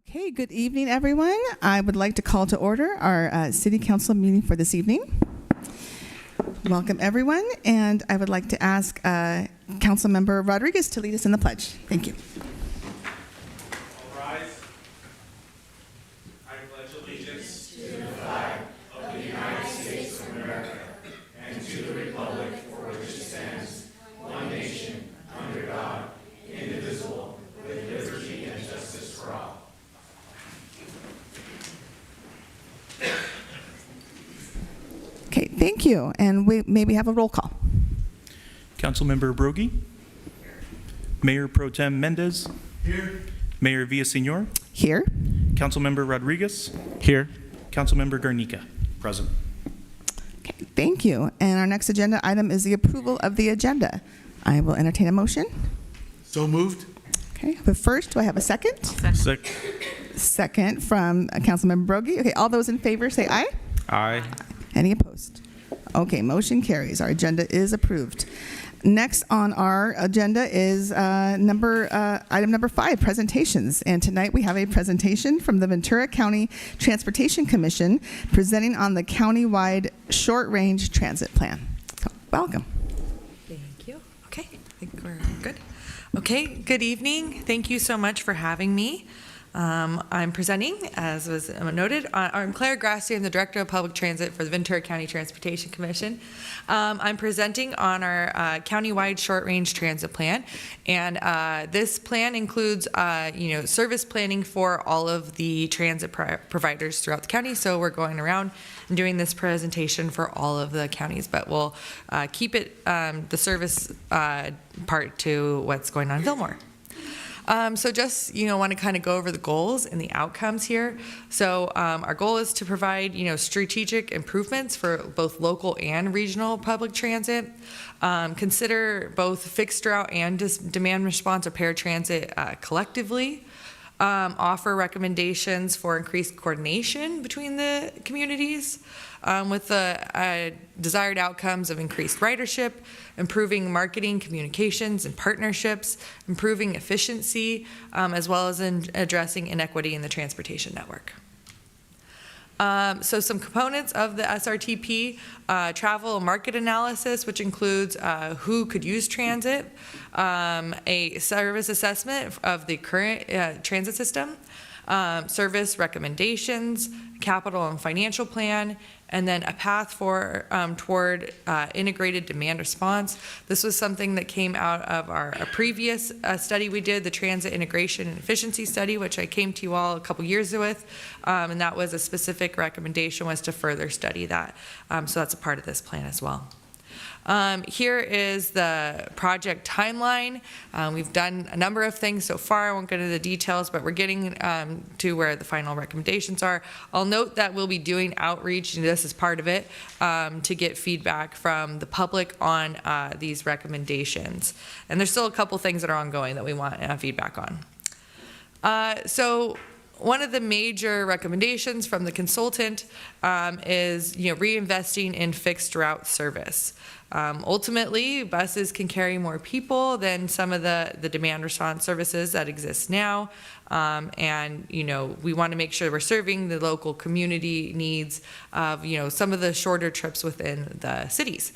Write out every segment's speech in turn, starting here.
Okay, good evening, everyone. I would like to call to order our City Council meeting for this evening. Welcome, everyone, and I would like to ask Councilmember Rodriguez to lead us in the pledge. Thank you. All rise. I pledge allegiance to the flag of the United States of America and to the republic for which it stands, one nation, under God, indivisible, with liberty and justice for all. Okay, thank you. And we maybe have a roll call. Councilmember Brogy. Mayor Pro Tem Mendez. Here. Mayor Villaseñor. Here. Councilmember Rodriguez. Here. Councilmember Garnica. Present. Okay, thank you. And our next agenda item is the approval of the agenda. I will entertain a motion. So moved. Okay, but first, do I have a second? Second. Second from Councilmember Brogy. Okay, all those in favor say aye. Aye. Any opposed? Okay, motion carries. Our agenda is approved. Next on our agenda is item number 5, presentations. And tonight we have a presentation from the Ventura County Transportation Commission presenting on the countywide short-range transit plan. So, welcome. Thank you. Okay, I think we're good. Okay, good evening. Thank you so much for having me. I'm presenting, as was noted. I'm Claire Grassi. I'm the Director of Public Transit for the Ventura County Transportation Commission. I'm presenting on our countywide short-range transit plan, and this plan includes, service planning for all of the transit providers throughout the county. So we're going around and doing this presentation for all of the counties, but we'll keep it the service part to what's going on in Fillmore. So just, want to kind of go over the goals and the outcomes here. So our goal is to provide, strategic improvements for both local and regional public transit. Consider both fixed route and demand response or paratransit collectively. Offer recommendations for increased coordination between the communities with the desired outcomes of increased ridership, improving marketing, communications, and partnerships, improving efficiency, as well as in addressing inequity in the transportation network. So some components of the SRTP, travel market analysis, which includes who could use transit, a service assessment of the current transit system, service recommendations, capital and financial plan, and then a path for toward integrated demand response. This was something that came out of a previous study we did, the Transit Integration and Efficiency Study, which I came to you all a couple years with, and that was a specific recommendation was to further study that. So that's a part of this plan as well. Here is the project timeline. We've done a number of things so far. I won't get into the details, but we're getting to where the final recommendations are. I'll note that we'll be doing outreach, and this is part of it, to get feedback from the public on these recommendations. And there's still a couple things that are ongoing that we want feedback on. So one of the major recommendations from the consultant is reinvesting in fixed route service. Ultimately, buses can carry more people than some of the demand response services that exist now. And we want to make sure we're serving the local community needs of some of the shorter trips within the cities.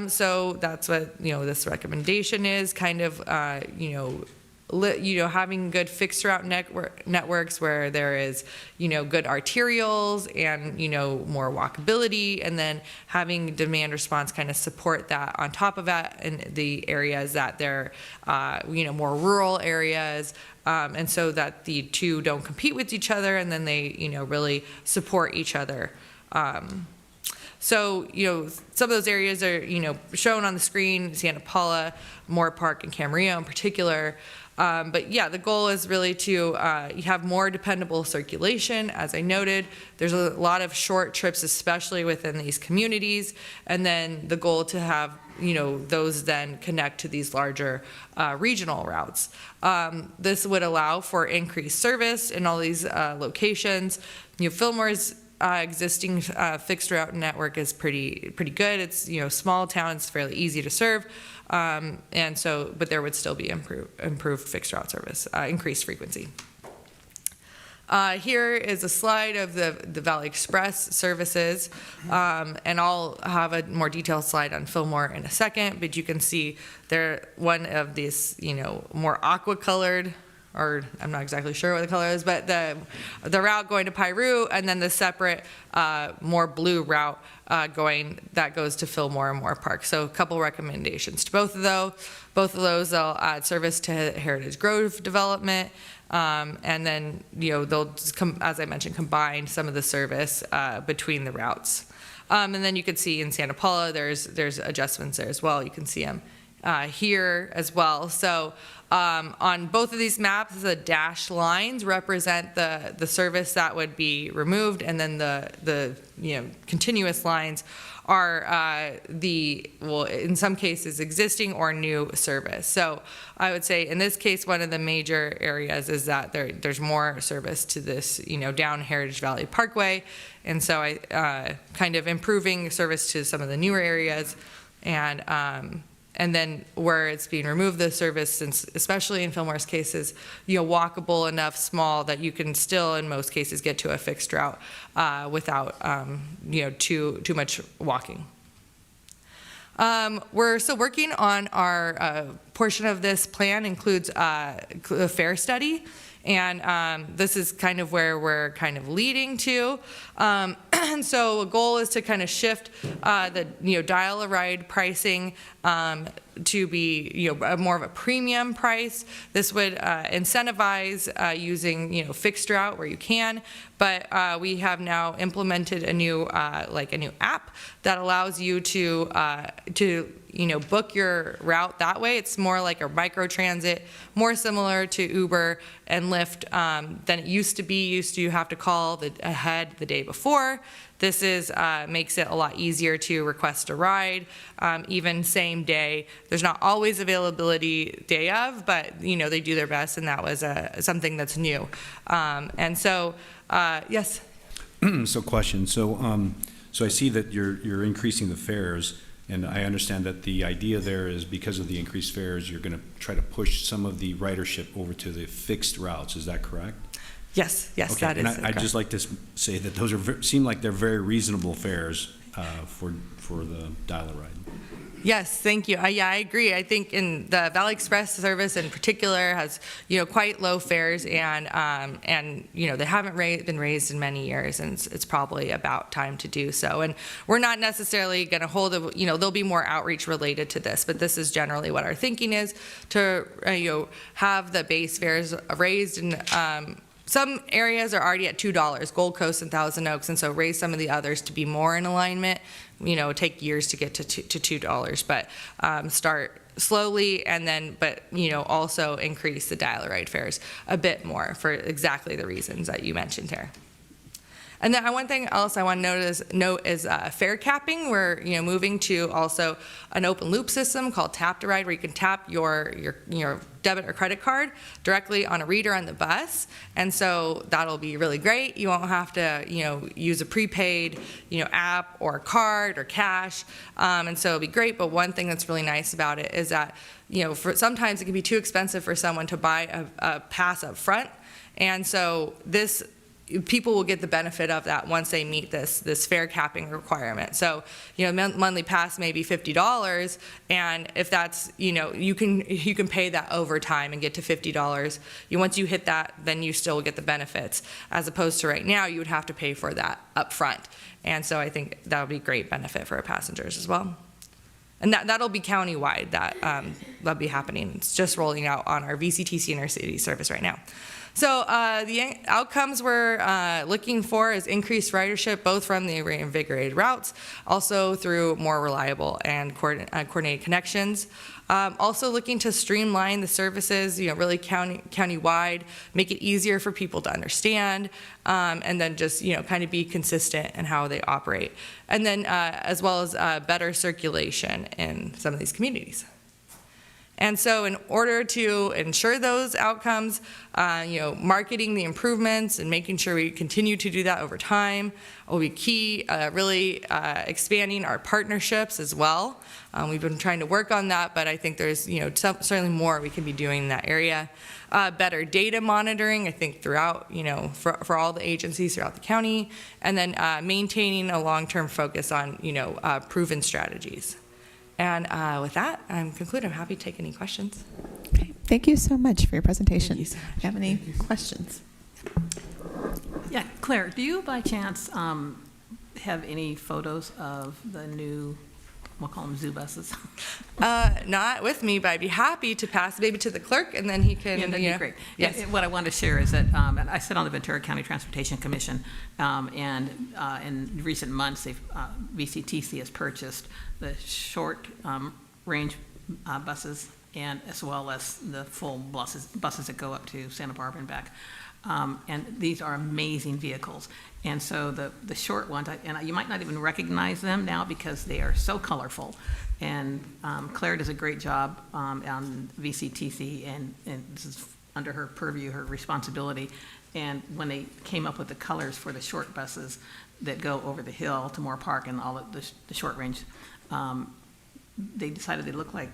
So that's what this recommendation is, kind of having good fixed route networks where there is, good arterials and, more walkability, and then having demand response kind of support that on top of that in the areas that they're, more rural areas, and so that the two don't compete with each other, and then they, really support each other. So, some of those areas are, shown on the screen, Santa Paula, Moore Park, and Camarillo in particular. But yeah, the goal is really to have more dependable circulation. As I noted, there's a lot of short trips, especially within these communities, and then the goal to have those then connect to these larger regional routes. This would allow for increased service in all these locations. Fillmore's existing fixed route network is pretty good. It's small town, it's fairly easy to serve. And so, but there would still be improved fixed route service, increased frequency. Here is a slide of the Valley Express services, and I'll have a more detailed slide on Fillmore in a second, but you can see they're one of these, more aqua colored, or I'm not exactly sure what the color is, but the route going to Piru, and then the separate, more blue route that goes to Fillmore and Moore Park. So a couple recommendations to both of those. Both of those, they'll add service to Heritage Grove development, and then they'll, as I mentioned, combine some of the service between the routes. And then you can see in Santa Paula, there's adjustments there as well. You can see them here as well. So on both of these maps, the dashed lines represent the service that would be removed, and then the continuous lines are in some cases existing or new service. So I would say in this case, one of the major areas is that there's more service to this, down Heritage Valley Parkway, and so I kind of improving service to some of the newer areas, and then where it's being removed, the service, since especially in Fillmore's cases, walkable enough, small, that you can still, in most cases, get to a fixed route without, too much walking. We're still working on our portion of this plan includes a fare study. And this is kind of where we're kind of leading to. And so a goal is to kind of shift the dial-a-ride pricing to be more of a premium price. This would incentivize using fixed route where you can, but we have now implemented a new app that allows you to book your route that way. It's more like a micro-transit, more similar to Uber and Lyft than it used to be. You have to call ahead the day before. This makes it a lot easier to request a ride, even same day. There's not always availability day of, but they do their best, and that was something that's new. And so, yes. So question. So I see that you're increasing the fares. And I understand that the idea there is because of the increased fares, you're going to try to push some of the ridership over to the fixed routes. Is that correct? Yes, okay. That and is I'd just like to say that those seem like they're very reasonable fares for the dial-a-ride. Yes, thank you. Yeah, I agree. I think in the Valley Express service in particular has quite low fares, and they haven't been raised in many years, and it's probably about time to do so. And we're not necessarily going to hold there'll be more outreach related to this, but this is generally what our thinking is, to have the base fares raised, and some areas are already at $2, Gold Coast and Thousand Oaks, and so raise some of the others to be more in alignment. Take years to get to $2, but start slowly, and then, also increase the dial-a-ride fares a bit more for exactly the reasons that you mentioned here. And then one thing else I want to note is fare capping. We're moving to also an open loop system called Tap to Ride, where you can tap your debit or credit card directly on a reader on the bus, and so that'll be really great. You won't have to use a prepaid app or card or cash, and so it'll be great. But one thing that's really nice about it is that sometimes it can be too expensive for someone to buy a pass up front, and so people will get the benefit of that once they meet this fare capping requirement. So, monthly pass may be $50, and if that's, you can pay that over time and get to $50. Once you hit that, then you still get the benefits, as opposed to right now, you would have to pay for that up front. And so I think that would be a great benefit for our passengers as well. And that'll be countywide, that'll be happening. It's just rolling out on our VCTC intercity service right now. So the outcomes we're looking for is increased ridership, both from the reinvigorated routes, also through more reliable and coordinated connections. Also looking to streamline the services, really county-wide, make it easier for people to understand, and then just, kind of be consistent in how they operate. And then as well as better circulation in some of these communities. And so in order to ensure those outcomes, marketing the improvements and making sure we continue to do that over time will be key, really expanding our partnerships as well. We've been trying to work on that, but I think there's certainly more we can be doing in that area. Better data monitoring, I think, throughout, for all the agencies throughout the county, and then maintaining a long-term focus on, proven strategies. And with that, I'm concluded. I'm happy to take any questions. Okay. Thank you so much for your presentation. Thank you so much. Do you have any questions? Yeah, Claire, do you by chance have any photos of the new, we'll call them zoo buses? Not with me, but I'd be happy to pass maybe to the clerk, and then he can. Yeah, that'd be great. Yes. Yeah, what I wanted to share is that and I sit on the Ventura County Transportation Commission, and in recent months, VCTC has purchased the short range buses, and as well as the full buses that go up to Santa Barbara and back. And these are amazing vehicles. And so the short ones, and you might not even recognize them now because they are so colorful. And Claire does a great job on VCTC, and this is under her purview, her responsibility. And when they came up with the colors for the short buses that go over the hill to Moore Park and all of the short range, they decided they look like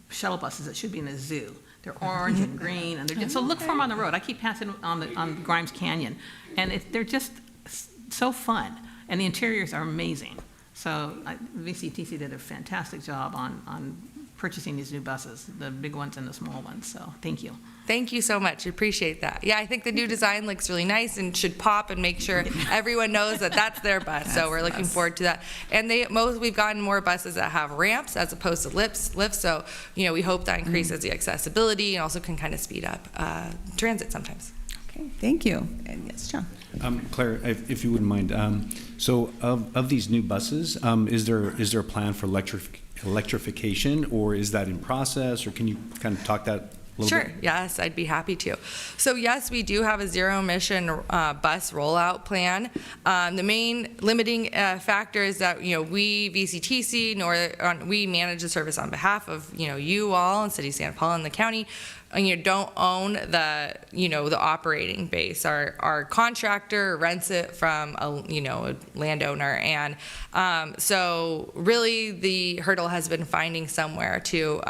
shuttle buses that should be in a zoo. They're orange and green, and they're just, so look for them on the road. I keep passing on Grimes Canyon, and they're just so fun, and the interiors are amazing. So VCTC did a fantastic job on purchasing these new buses, the big ones and the small ones. So thank you. Thank you so much. Appreciate that. Yeah, I think the new design looks really nice and should pop and make sure everyone knows that that's their bus. So we're looking forward to that. And we've gotten more buses that have ramps as opposed to lifts. So, we hope that increases the accessibility and also can kind of speed up transit sometimes. Okay, thank you. And yes, John. Claire, if you wouldn't mind, so of these new buses, is there a plan for electrification, or is that in process, or can you kind of talk that? Sure. Yes, I'd be happy to. So yes, we do have a zero emission bus rollout plan. The main limiting factor is that we VCTC we manage the service on behalf of you all and City of Santa Paula and the county. And don't own the operating base. Our contractor rents it from a landowner, and so really the hurdle has been finding somewhere to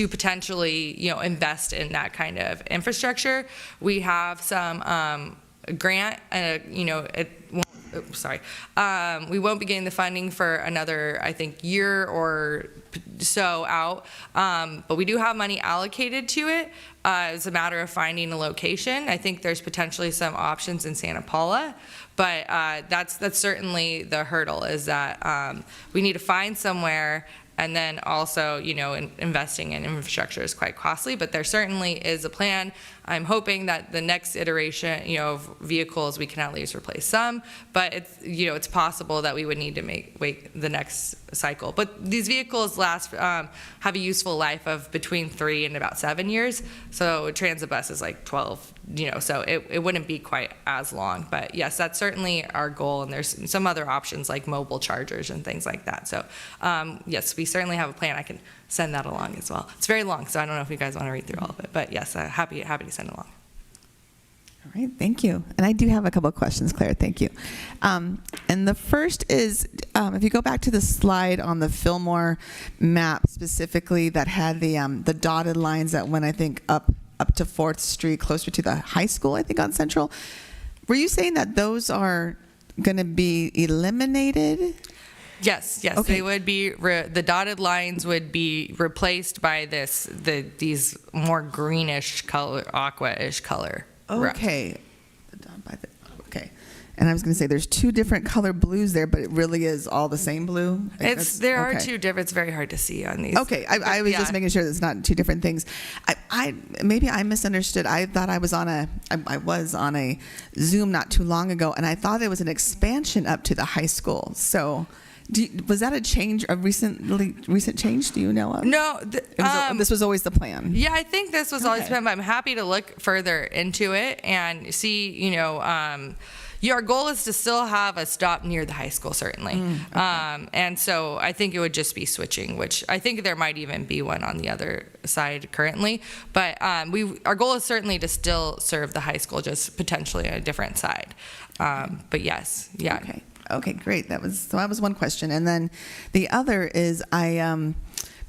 potentially invest in that kind of infrastructure. We have some grant, we won't be getting the funding for another, I think, year or so out, but we do have money allocated to it. It's a matter of finding a location. I think there's potentially some options in Santa Paula, but that's certainly the hurdle, is that we need to find somewhere. And then also, investing in infrastructure is quite costly, but there certainly is a plan. I'm hoping that the next iteration, of vehicles, we can at least replace some, but it's possible that we would need to wait the next cycle. But these vehicles have a useful life of between 3 and about 7 years. So a transit bus is like 12, so it wouldn't be quite as long. But yes, that's certainly our goal. And there's some other options like mobile chargers and things like that. So yes, we certainly have a plan. I can send that along as well. It's very long, so I don't know if you guys want to read through all of it, but yes, happy to send it along. All right, thank you. And I do have a couple of questions, Claire. Thank you. And the first is, if you go back to the slide on the Fillmore map specifically that had the dotted lines that went, I think, up to 4th Street, closer to the high school, I think, on Central. Were you saying that those are going to be eliminated? Yes, okay. They would be. The dotted lines would be replaced by these more greenish color, aqua-ish color. Okay. Okay. And I was going to say there's 2 different color blues there, but it really is all the same blue? There are 2 different. It's very hard to see on these. Okay. I was just making sure that it's not 2 different things. Maybe I misunderstood. I thought I was on a Zoom not too long ago, and I thought it was an expansion up to the high school. So was that a recent change? Do you know of? No. This was always the plan. Yeah, I think this was always the plan, but I'm happy to look further into it and see, Our goal is to still have a stop near the high school, certainly. And so I think it would just be switching, which I think there might even be one on the other side currently. But our goal is certainly to still serve the high school, just potentially on a different side. But yes, yeah. Okay, great. That was one question. And then the other is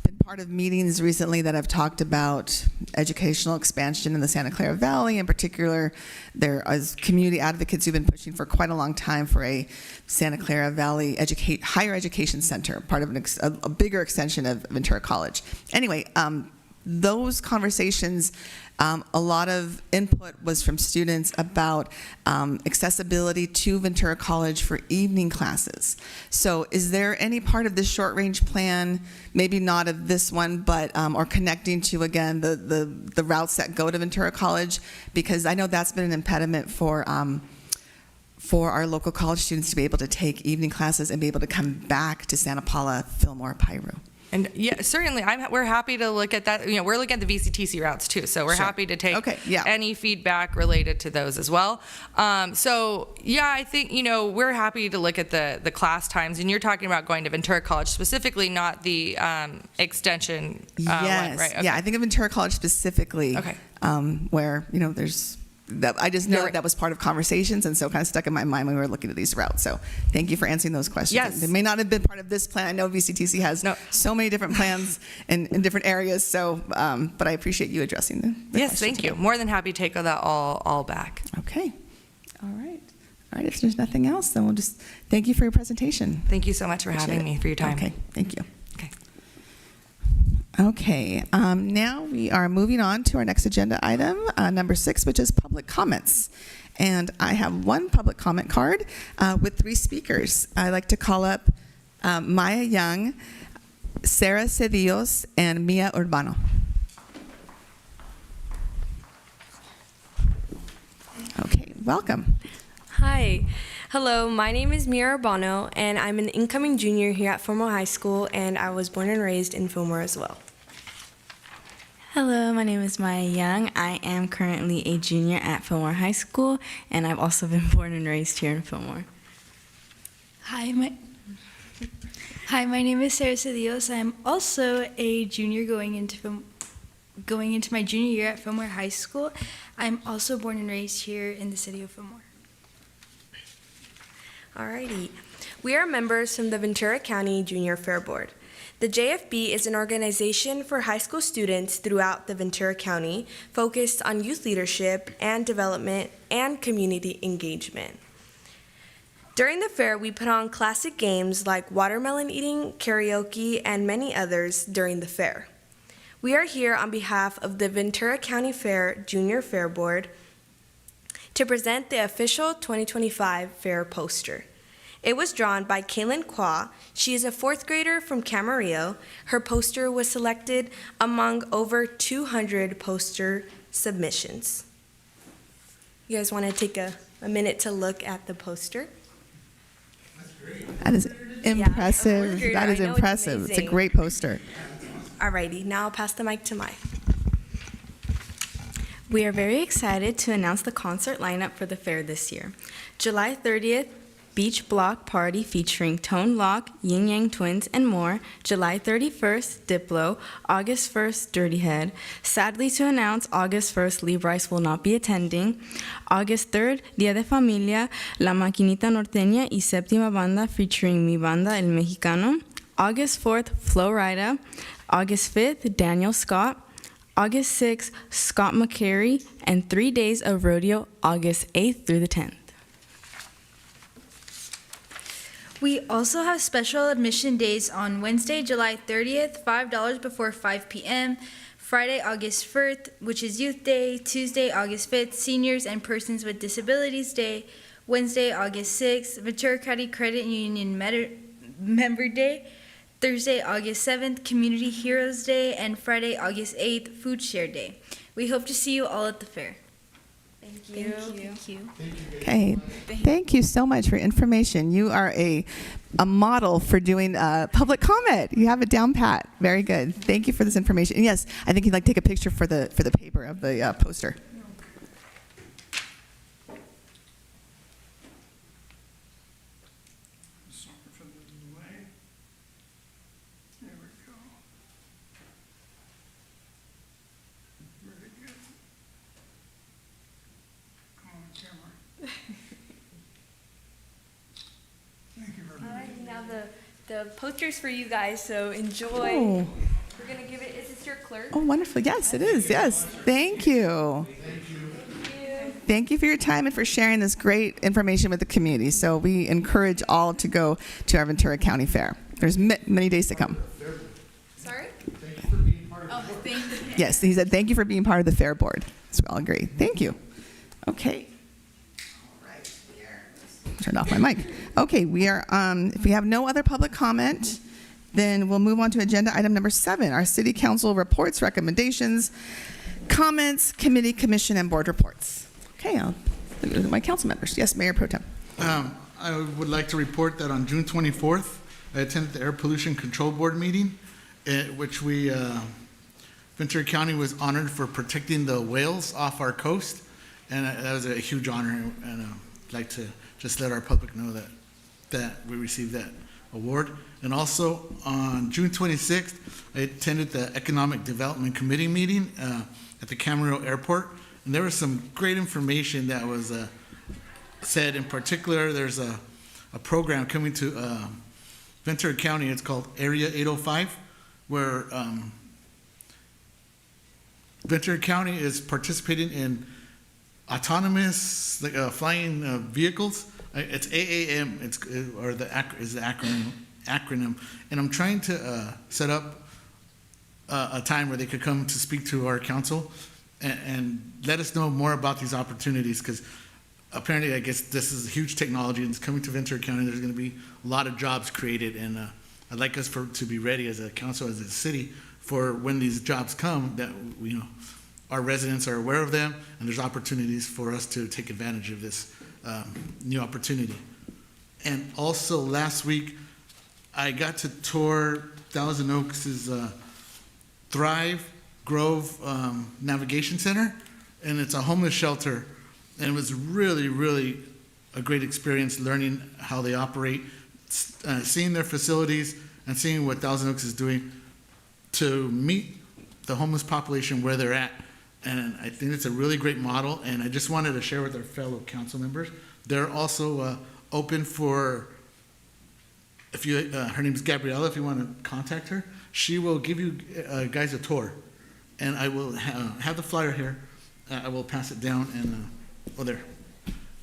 been part of meetings recently that have talked about educational expansion in the Santa Clara Valley. In particular, there is community advocates who've been pushing for quite a long time for a Santa Clara Valley higher education center, part of a bigger extension of Ventura College. Anyway, those conversations, a lot of input was from students about accessibility to Ventura College for evening classes. So is there any part of this short-range plan, maybe not of this one, but or connecting to, again, the routes that go to Ventura College? Because I know that's been an impediment for our local college students to be able to take evening classes and be able to come back to Santa Paula, Fillmore, Piru. And yeah, certainly, we're happy to look at that. We're looking at the VCTC routes too, so we're happy to take any feedback related to those as well. So yeah, I think we're happy to look at the class times, and you're talking about going to Ventura College specifically, not the extension. Yes, one, right? Okay. Yeah, I think of Ventura College specifically, where there's. I just know that was part of conversations, and so kind of stuck in my mind when we were looking at these routes. So thank you for answering those questions. Yes. They may not have been part of this plan. I know VCTC has so many different plans in different areas, so but I appreciate you addressing them. Yes, thank you. More than happy to take that all back. Okay. All right. If there's nothing else, then we'll just thank you for your presentation. Thank you so much for having me, for your time. Okay, thank you. Okay. Okay, now we are moving on to our next agenda item, number 6, which is public comments. And I have one public comment card with 3 speakers. I'd like to call up Maya Young, Sarah Cedillos, and Mia Urbano. Okay, welcome. Hi. Hello, my name is Mia Urbano, and I'm an incoming junior here at Fillmore High School, and I was born and raised in Fillmore as well. Hello, my name is Maya Young. I am currently a junior at Fillmore High School, and I've also been born and raised here in Fillmore. Hi, my name is Sarah Cedillos. I'm also a junior going into my junior year at Fillmore High School. I'm also born and raised here in the city of Fillmore. Alrighty. We are members from the Ventura County Junior Fair Board. The JFB is an organization for high school students throughout the Ventura County focused on youth leadership and development and community engagement. During the fair, we put on classic games like watermelon eating, karaoke, and many others during the fair. We are here on behalf of the Ventura County Fair Junior Fair Board to present the official 2025 fair poster. It was drawn by Kaylin Kwa. She is a 4th grader from Camarillo. Her poster was selected among over 200 poster submissions. You guys want to take a minute to look at the poster? That is impressive. Yeah, that is impressive. It's a great poster. Alrighty, now I'll pass the mic to Mai. We are very excited to announce the concert lineup for the fair this year. July 30th, Beach Block Party featuring Tone Lock, Yin Yang Twins, and more. July 31st, Diplo. August 1st, Dirty Head. Sadly to announce, August 1st, Lee Bryce will not be attending. August 3rd, Día de Familia, La Maquinita Norteña y Séptima Banda featuring Mi Banda El Mexicano. August 4th, Flo Rida. August 5th, Daniel Scott. August 6th, Scott McCary, and 3 days of rodeo, August 8th through the 10th. We also have special admission days on Wednesday, July 30th, $5 before 5 p.m., Friday, August 1st, which is Youth Day, Tuesday, August 5th, Seniors and Persons with Disabilities Day, Wednesday, August 6th, Ventura County Credit Union Member Day, Thursday, August 7th, Community Heroes Day, and Friday, August 8th, Food Share Day. We hope to see you all at the fair. Thank you. Thank you. Okay, thank you so much for information. You are a model for doing public comment. You have it down pat. Very good. Thank you for this information. And yes, I think you'd like to take a picture for the paper of the poster. the posters for you guys, so enjoy. Oh. We're gonna give it. Is this your clerk? Oh, wonderful. Yes, it is. Yes. Thank you. Thank you for your time and for sharing this great information with the community. So we encourage all to go to our Ventura County Fair. There's many days to come. Sorry. Yes, he said thank you for being part of the Fair Board. So we all agree. Thank you. Okay. All right. Turned off my mic. Okay, we are. If we have no other public comment, then we'll move on to agenda item number 7, our City Council reports, recommendations, comments, committee, commission, and board reports. Okay, I'll look at my council members. Yes, Mayor Pro Tem. I would like to report that on June 24th, I attended the Air Pollution Control Board meeting, at which Ventura County was honored for protecting the whales off our coast, and that was a huge honor, and I'd like to just let our public know that we received that award. And also on June 26th, I attended the Economic Development Committee meeting at the Camarillo Airport, and there was some great information that was said. In particular, there's a program coming to Ventura County. It's called Area 805, where Ventura County is participating in autonomous flying vehicles. It's AAM. Is the acronym, and I'm trying to set up a time where they could come to speak to our council and let us know more about these opportunities, because apparently, I guess this is huge technology and it's coming to Ventura County. There's going to be a lot of jobs created, and I'd like us to be ready as a council, as a city, for when these jobs come, that our residents are aware of them, and there's opportunities for us to take advantage of this new opportunity. And also last week, I got to tour Thousand Oaks' Thrive Grove Navigation Center, and it's a homeless shelter. And it was really, really a great experience learning how they operate, seeing their facilities, and seeing what Thousand Oaks is doing to meet the homeless population where they're at. And I think it's a really great model, and I just wanted to share with our fellow council members. They're also open for, her name's Gabriella, if you want to contact her, she will give you guys a tour. And I will have the flyer here. I will pass it down, and there,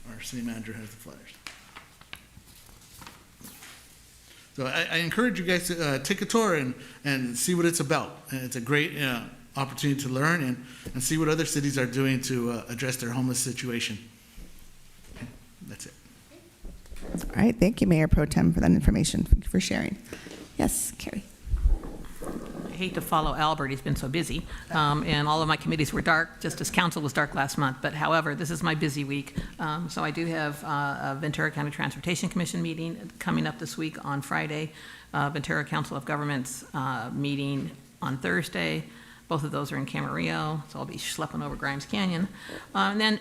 our city manager has the flyers. So I encourage you guys to take a tour and see what it's about. And it's a great opportunity to learn and see what other cities are doing to address their homeless situation. Okay, that's it. All right. Thank you, Mayor Pro Tem, for that information. Thank you for sharing. Yes, Carrie. I hate to follow Albert, he's been so busy, and all of my committees were dark, just as council was dark last month. But however, this is my busy week, so I do have a Ventura County Transportation Commission meeting coming up this week on Friday, Ventura Council of Governments meeting on Thursday. Both of those are in Camarillo, so I'll be schlepping over Grimes Canyon. And then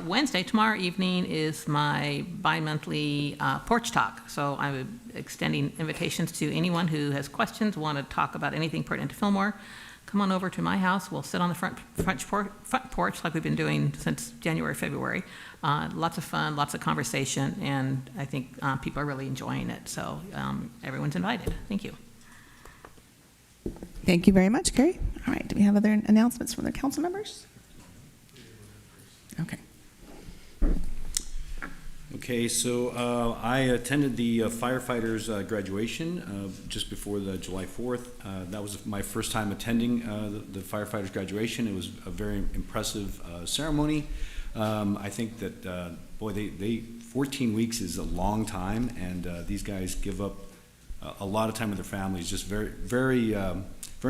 Wednesday, tomorrow evening, is my bi-monthly porch talk. So I'm extending invitations to anyone who has questions, want to talk about anything pertinent to Fillmore. Come on over to my house. We'll sit on the front porch like we've been doing since January, February. Lots of fun, lots of conversation, and I think people are really enjoying it. So everyone's invited. Thank you. Thank you very much, Carrie. All right. Do we have other announcements from the council members? Okay. Okay, so I attended the firefighters graduation just before the July 4th. That was my first time attending the firefighters graduation. It was a very impressive ceremony. I think that, boy, 14 weeks is a long time, and these guys give up a lot of time with their families. Just very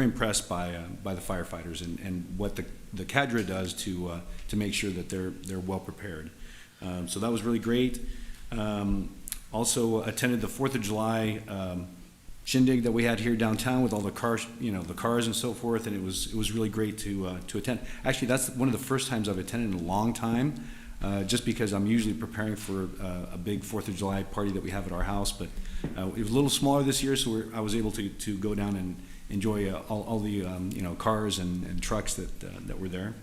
impressed by the firefighters and what the cadre does to make sure that they're well prepared. So that was really great. Also attended the 4th of July shindig that we had here downtown with all the cars, the cars and so forth, and it was really great to attend. Actually, that's one of the first times I've attended in a long time, just because I'm usually preparing for a big 4th of July party that we have at our house, but it was a little smaller this year, so I was able to go down and enjoy all the cars and trucks that were there.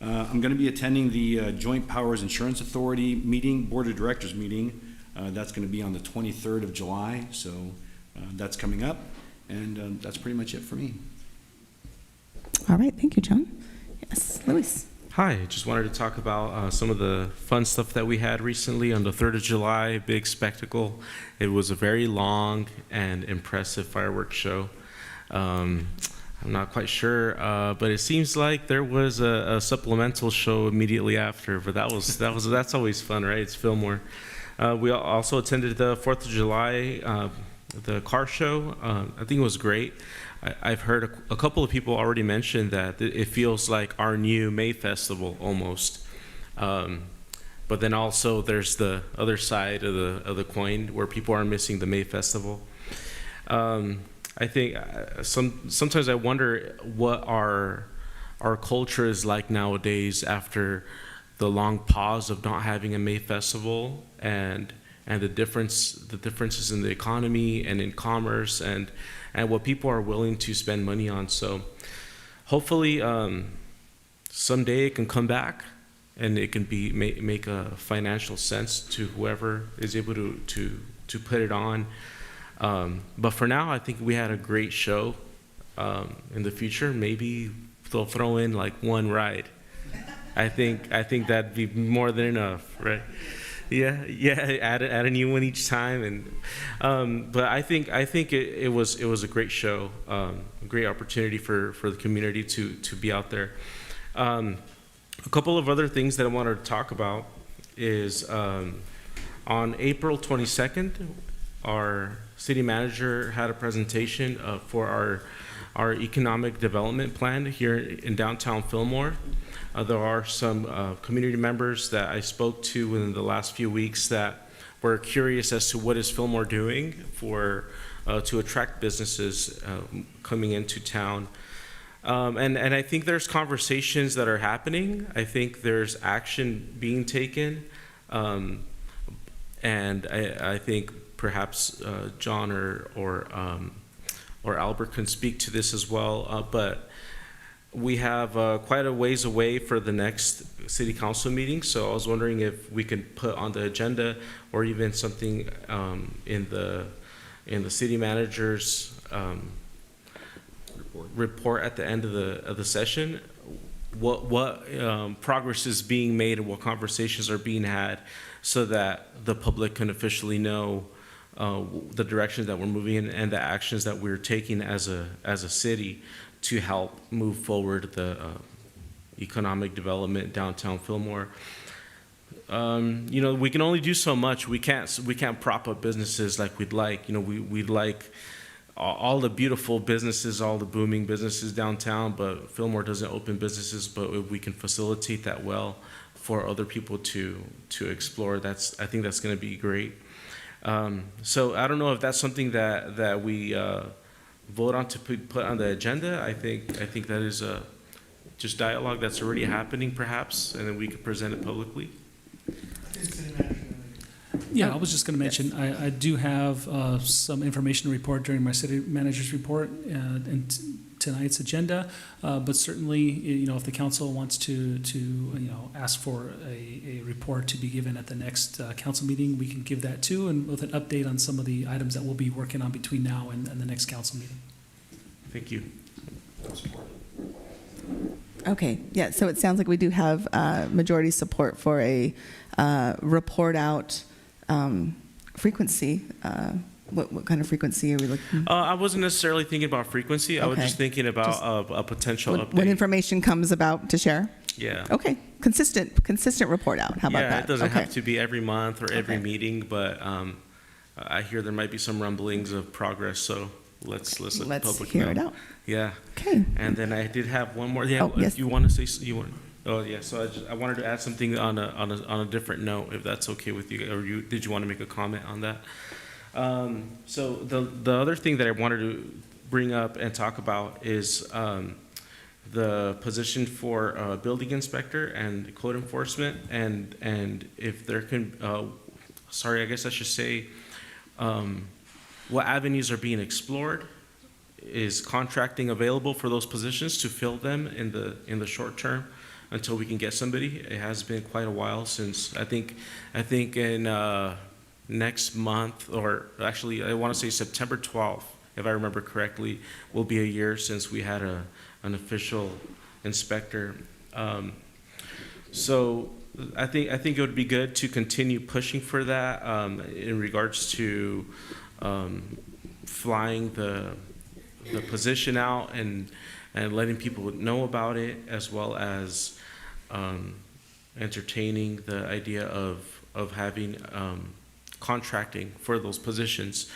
I'm going to be attending the Joint Powers Insurance Authority meeting, Board of Directors meeting. That's going to be on the 23rd of July, so that's coming up, and that's pretty much it for me. All right, thank you, John. Yes, Luis. Hi, just wanted to talk about some of the fun stuff that we had recently on the 3rd of July, big spectacle. It was a very long and impressive fireworks show. I'm not quite sure, but it seems like there was a supplemental show immediately after, but that's always fun, right? It's Fillmore. We also attended the 4th of July, the car show. I think it was great. I've heard a couple of people already mention that it feels like our new May Festival almost. But then also there's the other side of the coin where people are missing the May Festival. I think sometimes I wonder what our culture is like nowadays after the long pause of not having a May Festival and the differences in the economy and in commerce and what people are willing to spend money on. So hopefully someday it can come back and it can make a financial sense to whoever is able to put it on. But for now, I think we had a great show. In the future, maybe they'll throw in like one ride. I think that'd be more than enough, right? Yeah, add a new one each time, and but I think it was a great show, a great opportunity for the community to be out there. A couple of other things that I wanted to talk about is on April 22nd, our city manager had a presentation for our economic development plan here in downtown Fillmore. There are some community members that I spoke to within the last few weeks that were curious as to what is Fillmore doing to attract businesses coming into town. And I think there's conversations that are happening. I think there's action being taken. And I think perhaps John or Albert can speak to this as well. But we have quite a ways away for the next city council meeting, so I was wondering if we could put on the agenda or even something in the city manager's report at the end of the session, what progress is being made and what conversations are being had, so that the public can officially know the direction that we're moving in and the actions that we're taking as a city to help move forward the economic development downtown Fillmore. We can only do so much. We can't prop up businesses like we'd like. We'd like all the beautiful businesses, all the booming businesses downtown, but Fillmore doesn't open businesses. But if we can facilitate that well for other people to explore, I think that's going to be great. So I don't know if that's something that we vote on to put on the agenda. I think that is just dialogue that's already happening, perhaps, and then we could present it publicly. Yeah, I was just going to mention, I do have some information to report during my city manager's report and tonight's agenda, but certainly, if the council wants to ask for a report to be given at the next council meeting, we can give that too, and with an update on some of the items that we'll be working on between now and the next council meeting. Thank you. Okay, yeah, so it sounds like we do have majority support for a report out frequency. What kind of frequency are we looking? I wasn't necessarily thinking about frequency. I was just thinking about a potential update. When information comes about to share? Yeah. Okay, consistent report out. How about that? Yeah, it doesn't have to be every month or every meeting, but I hear there might be some rumblings of progress, so let's let the public know. Hear it out. Yeah. Okay. And then I did have one more. Yeah. Yes. You want to say you want? Oh yeah. So I wanted to add something on a different note, if that's okay with you, or did you want to make a comment on that? So the other thing that I wanted to bring up and talk about is the position for building inspector and code enforcement, and if there can, I guess I should say, what avenues are being explored. Is contracting available for those positions to fill them in the short term until we can get somebody? It has been quite a while since I think in next month, or actually, I want to say September 12th, if I remember correctly, will be a year since we had an official inspector. So I think it would be good to continue pushing for that in regards to flying the position out and letting people know about it, as well as entertaining the idea of having contracting for those positions.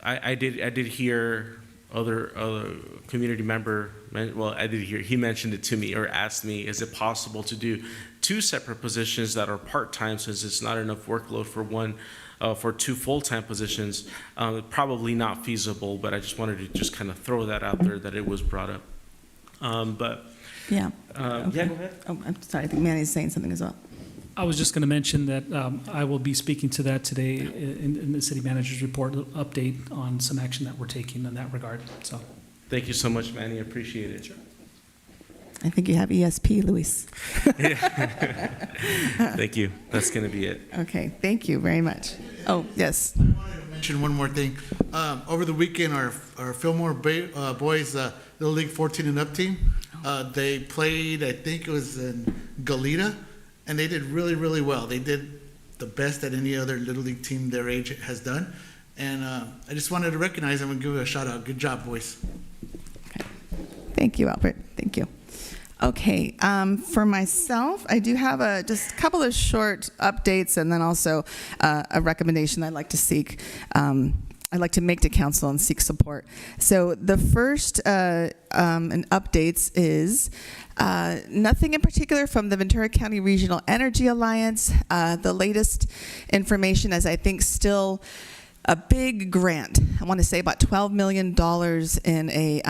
I did hear other community member, well, I did hear, he mentioned it to me or asked me, is it possible to do 2 separate positions that are part-time, since it's not enough workload for one, for 2 full-time positions? Probably not feasible, but I just wanted to just kind of throw that out there, that it was brought up. But Yeah. yeah, go ahead. Oh, I'm sorry. I think Manny's saying something as well. I was just going to mention that I will be speaking to that today in the city manager's report update on some action that we're taking in that regard. So, Thank you so much, Manny. I appreciate it. I think you have ESP, Luis. Thank you. That's going to be it. Okay, thank you very much. Oh, yes. I wanted to mention one more thing. Over the weekend, our Fillmore boys Little League 14 and up team, they played, I think it was in Goleta, and they did really, really well. They did the best that any other Little League team their age has done. And I just wanted to recognize them and give it a shout out. Good job, boys. Okay. Thank you, Albert. Thank you. Okay, for myself, I do have just a couple of short updates, and then also a recommendation I'd like to seek. I'd like to make to council and seek support. So the first updates is nothing in particular from the Ventura County Regional Energy Alliance. The latest information is, I think, still a big grant. I want to say about $12 million in a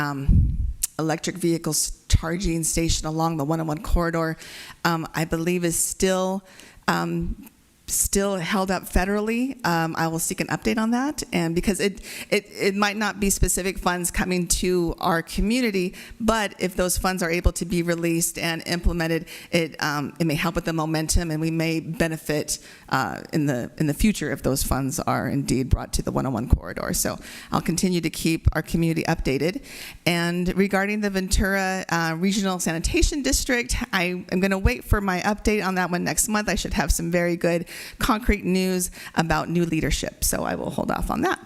electric vehicle charging station along the 101 corridor. I believe is still held up federally. I will seek an update on that, and because it might not be specific funds coming to our community, but if those funds are able to be released and implemented, it may help with the momentum, and we may benefit in the future if those funds are indeed brought to the 101 corridor. So I'll continue to keep our community updated. And regarding the Ventura Regional Sanitation District, I am going to wait for my update on that one next month. I should have some very good concrete news about new leadership, so I will hold off on that.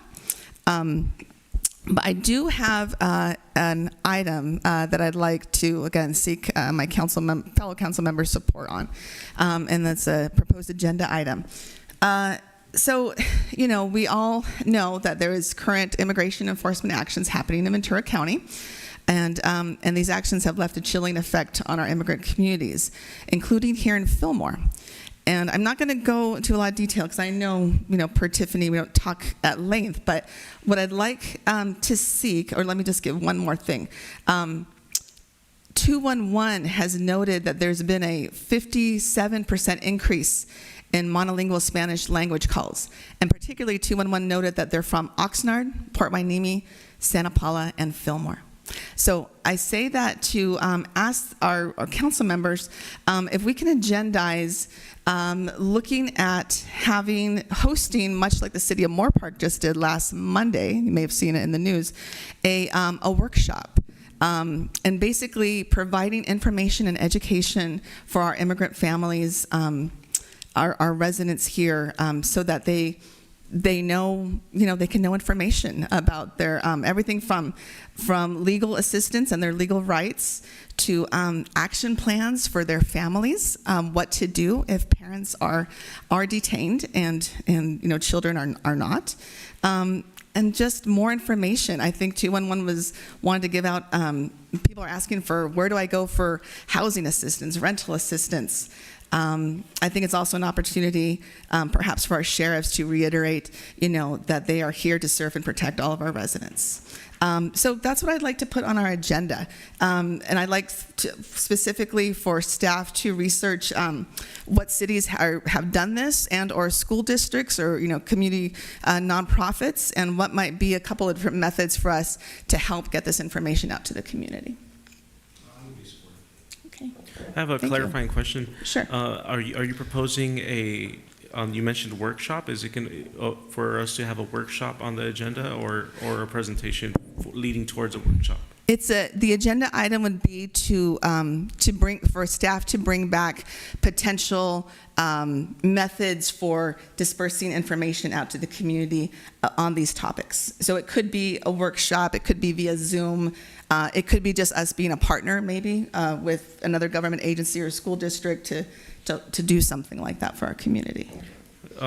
But I do have an item that I'd like to, again, seek my fellow council members' support on, and that's a proposed agenda item. So, we all know that there is current immigration enforcement actions happening in Ventura County. And these actions have left a chilling effect on our immigrant communities, including here in Fillmore. And I'm not going to go into a lot of detail because I know, per Tiffany, we don't talk at length. But what I'd like to seek, or let me just give one more thing. 211 has noted that there's been a 57% increase in monolingual Spanish language calls. And particularly 211 noted that they're from Oxnard, Port Hueneme, Santa Paula, and Fillmore. So I say that to ask our council members if we can agendize looking at hosting, much like the city of Moore Park just did last Monday, you may have seen it in the news, a workshop. And basically providing information and education for our immigrant families, our residents here, so that they know, they can know information about their everything from legal assistance and their legal rights to action plans for their families, what to do if parents are detained and children are not. And just more information. I think 211 wanted to give out, people are asking for, where do I go for housing assistance, rental assistance? I think it's also an opportunity, perhaps for our sheriffs to reiterate, that they are here to serve and protect all of our residents. So that's what I'd like to put on our agenda. And I'd like specifically for staff to research what cities have done this, and or school districts or community nonprofits, and what might be a couple of different methods for us to help get this information out to the community. Okay. I have a clarifying question. Sure. Are you proposing a you mentioned workshop. Is it going for us to have a workshop on the agenda or a presentation leading towards a workshop? The agenda item would be to bring, for staff to bring back potential methods for dispersing information out to the community on these topics. So it could be a workshop, it could be via Zoom, it could be just us being a partner maybe with another government agency or school district to do something like that for our community.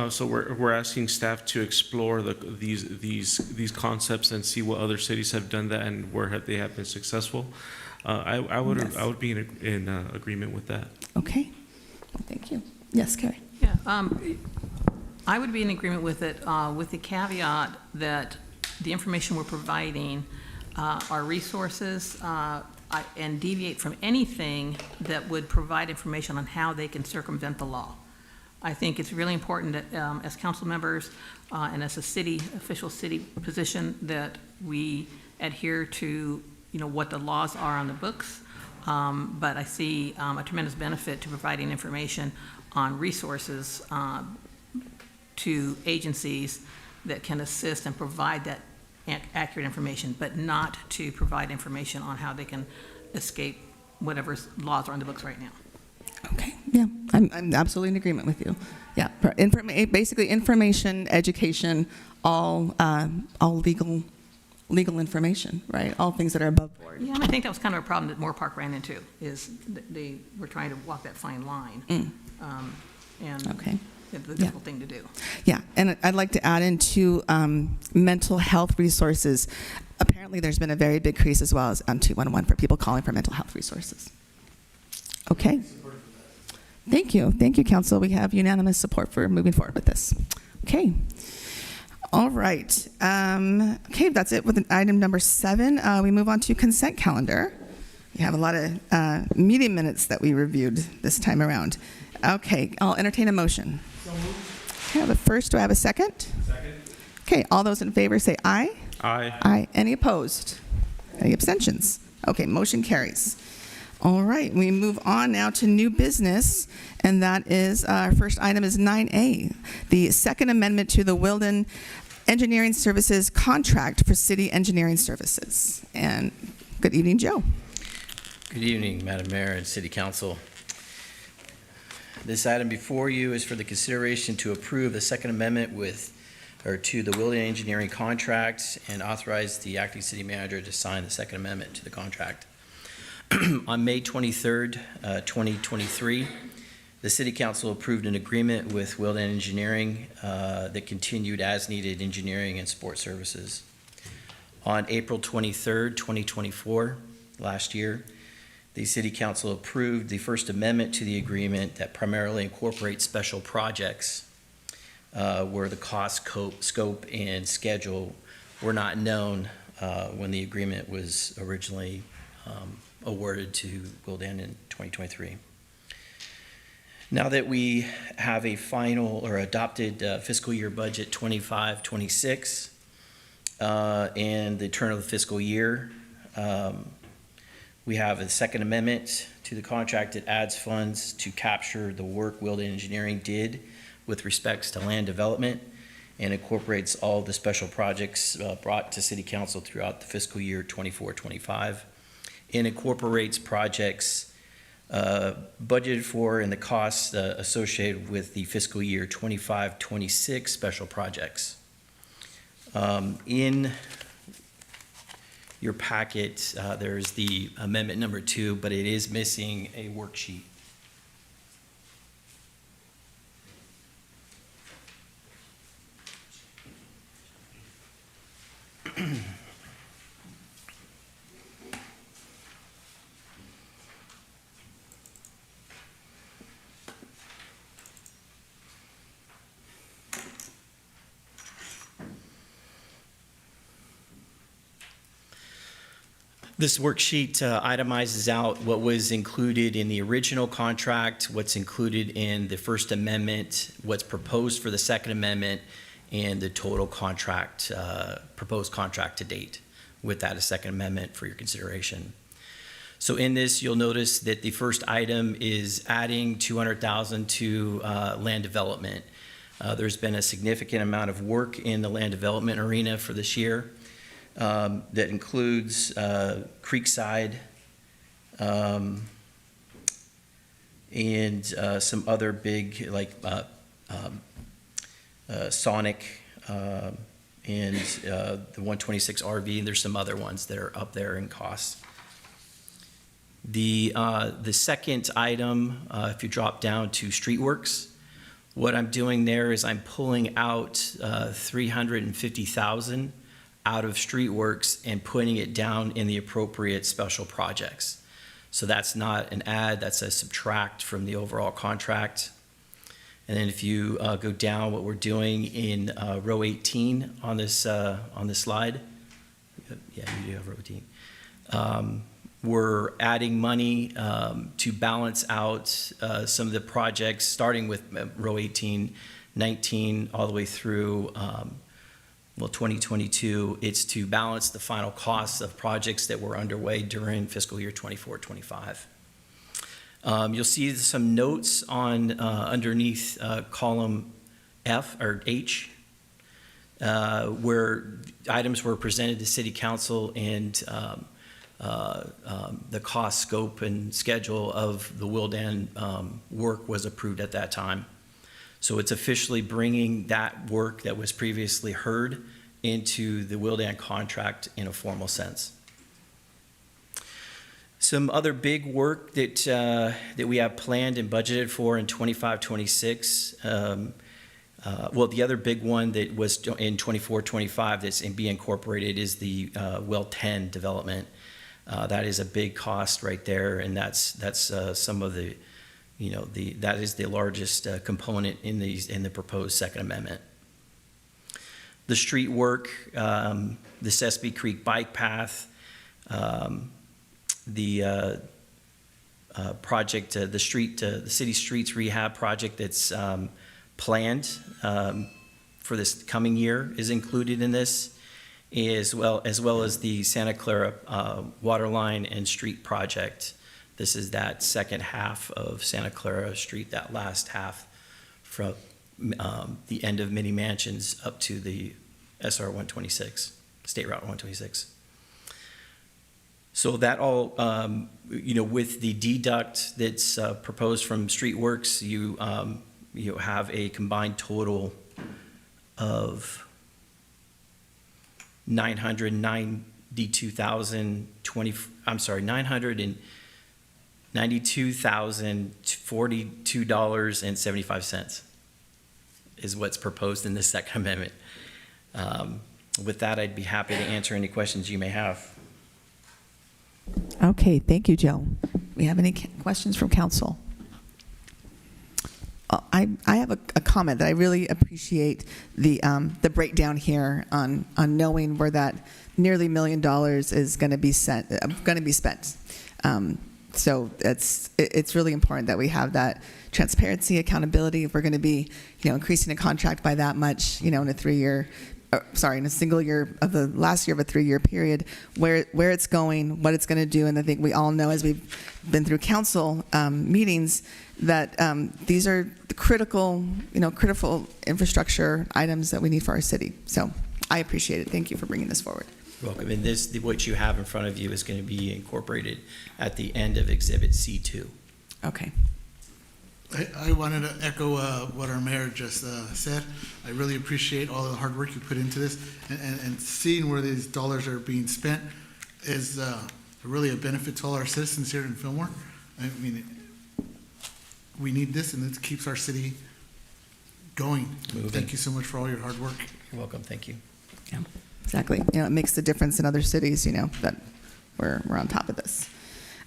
So we're asking staff to explore these concepts and see what other cities have done that and where they have been successful. I would be in agreement with that. Okay. Well, thank you. Yes, Carrie. Yeah, I would be in agreement with it, with the caveat that the information we're providing are resources and deviate from anything that would provide information on how they can circumvent the law. I think it's really important that as council members and as a official city position that we adhere to, what the laws are on the books. But I see a tremendous benefit to providing information on resources to agencies that can assist and provide that accurate information, but not to provide information on how they can escape whatever laws are on the books right now. Okay, yeah, I'm absolutely in agreement with you. Yeah, basically information, education, all legal information, right? All things that are above board. Yeah, and I think that was kind of a problem that Moore Park ran into, is they were trying to walk that fine line. And okay. the difficult thing to do. Yeah, and I'd like to add into mental health resources. Apparently there's been a very big increase as well as on 211 for people calling for mental health resources. Okay. Thank you, Council. We have unanimous support for moving forward with this. Okay. All right. Okay, that's it with item number 7. We move on to consent calendar. We have a lot of meeting minutes that we reviewed this time around. Okay, I'll entertain a motion. So moved. Okay, I have a first. Do I have a second? Second. Okay, all those in favor say aye. Aye. Aye. Any opposed? Any abstentions? Okay, motion carries. All right, we move on now to new business, and that is, our first item is 9A, the second amendment to the Wilden Engineering Services contract for city engineering services. And good evening, Joe. Good evening, Madam Mayor and City Council. This item before you is for the consideration to approve the second amendment to the Wilden Engineering contract and authorize the acting city manager to sign the second amendment to the contract. On May 23rd, 2023, the City Council approved an agreement with Wilden Engineering that continued as needed engineering and support services. On April 23rd, 2024, last year, the City Council approved the first amendment to the agreement that primarily incorporates special projects where the cost, scope, and schedule were not known when the agreement was originally awarded to Wilden in 2023. Now that we have a final or adopted fiscal year budget 25-26 and the turn of the fiscal year, we have a second amendment to the contract that adds funds to capture the work Wilden Engineering did with respects to land development and incorporates all the special projects brought to City Council throughout the fiscal year 24-25. And incorporates projects budgeted for and the costs associated with the fiscal year 25-26 special projects. In your packet, there's the amendment number 2, but it is missing a worksheet. This worksheet itemizes out what was included in the original contract, what's included in the First Amendment, what's proposed for the Second Amendment, and the total contract, proposed contract to date with that a Second Amendment for your consideration. So in this, you'll notice that the first item is adding $200,000 to land development. There's been a significant amount of work in the land development arena for this year that includes Creekside and some other big, like Sonic and the 126 RV. There's some other ones that are up there in cost. The second item, if you drop down to Streetworks, what I'm doing there is I'm pulling out $350,000 out of Streetworks and putting it down in the appropriate special projects. So that's not an add, that's a subtract from the overall contract. And then if you go down, what we're doing in row 18 on this slide, yeah, you do have row 18. We're adding money to balance out some of the projects, starting with row 18, 19, all the way through 2022. It's to balance the final costs of projects that were underway during fiscal year 24-25. You'll see some notes on underneath column F or H, where items were presented to City Council and the cost, scope, and schedule of the Wildan work was approved at that time. So it's officially bringing that work that was previously heard into the Wildan contract in a formal sense. Some other big work that we have planned and budgeted for in 25-26. Well, the other big one that was in 24-25 that's being incorporated is the Well 10 development. That is a big cost right there, and that's some of the, that is the largest component in the proposed Second Amendment. The street work, the Sespe Creek bike path, the project, the city streets rehab project that's planned for this coming year is included in this, as well as the Santa Clara water line and street project. This is that second half of Santa Clara Street, that last half from the end of Mini Mansions up to the SR 126, State Route 126. So that all, with the deduct that's proposed from Streetworks, you have a combined total of $992,042.75 is what's proposed in the Second Amendment. With that, I'd be happy to answer any questions you may have. Okay, thank you, Joe. We have any questions from council? I have a comment that I really appreciate the breakdown here on knowing where that nearly $1 million is going to be spent. So it's really important that we have that transparency, accountability. If we're going to be increasing a contract by that much, in a in a single year of the last year of a 3-year period, where it's going, what it's going to do. And I think we all know, as we've been through council meetings, that these are the critical infrastructure items that we need for our city. So I appreciate it. Thank you for bringing this forward. You're welcome. And what you have in front of you is going to be incorporated at the end of Exhibit C2. Okay. I wanted to echo what our mayor just said. I really appreciate all the hard work you put into this, and seeing where these dollars are being spent is really a benefit to all our citizens here in Fillmore. I mean, we need this, and it keeps our city going. Moving. Thank you so much for all your hard work. You're welcome. Thank you. Yeah, exactly. It makes the difference in other cities, that we're on top of this.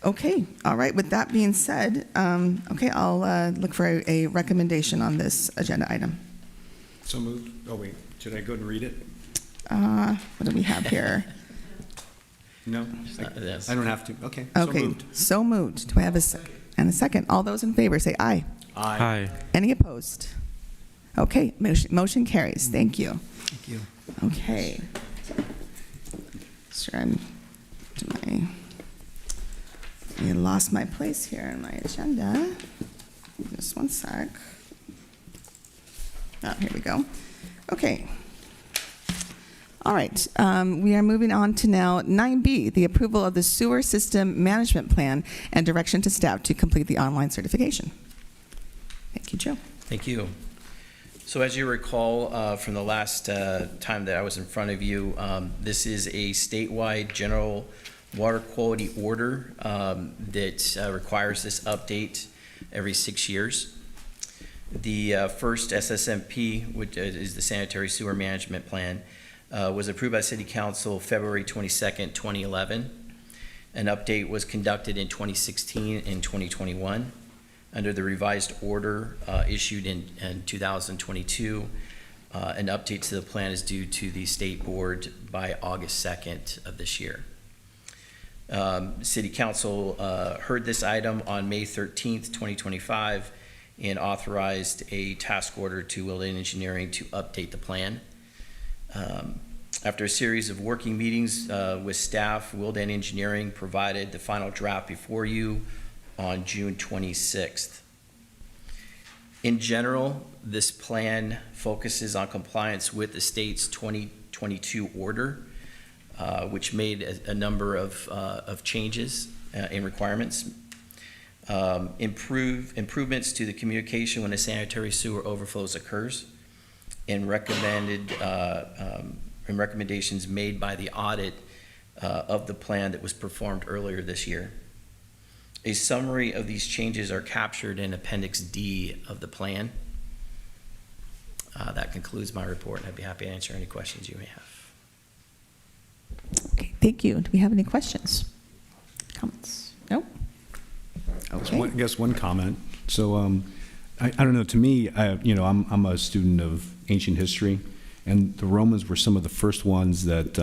Okay, all right. With that being said, I'll look for a recommendation on this agenda item. So moved. Oh, wait. Should I go and read it? What do we have here? No? Yes. I don't have to. Okay. Okay, So moved. so moved. Do I have a second? And a second. All those in favor say aye. Aye. Any opposed? Okay, motion carries. Thank you. Thank you. Okay. Sure, I lost my place here in my agenda. Just one sec. Here we go. Okay. All right. We are moving on to now 9B, the approval of the sewer system management plan and direction to staff to complete the online certification. Thank you, Joe. Thank you. So as you recall from the last time that I was in front of you, this is a statewide general water quality order that requires this update every 6 years. The first SSMP, which is the Sanitary Sewer Management Plan, was approved by City Council February 22nd, 2011. An update was conducted in 2016 and 2021. Under the revised order issued in 2022, an update to the plan is due to the State Board by August 2nd of this year. City Council heard this item on May 13th, 2025, and authorized a task order to Willdan Engineering to update the plan. After a series of working meetings with staff, Willdan Engineering provided the final draft before you on June 26th. In general, this plan focuses on compliance with the state's 2022 order, which made a number of changes in requirements. Improvements to the communication when a sanitary sewer overflows occurs, and recommendations made by the audit of the plan that was performed earlier this year. A summary of these changes are captured in Appendix D of the plan. That concludes my report, and I'd be happy to answer any questions you may have. Okay, thank you. Do we have any questions? Comments? Nope. Okay. I guess one comment. So I don't know. To me, I'm a student of ancient history, and the Romans were some of the first ones that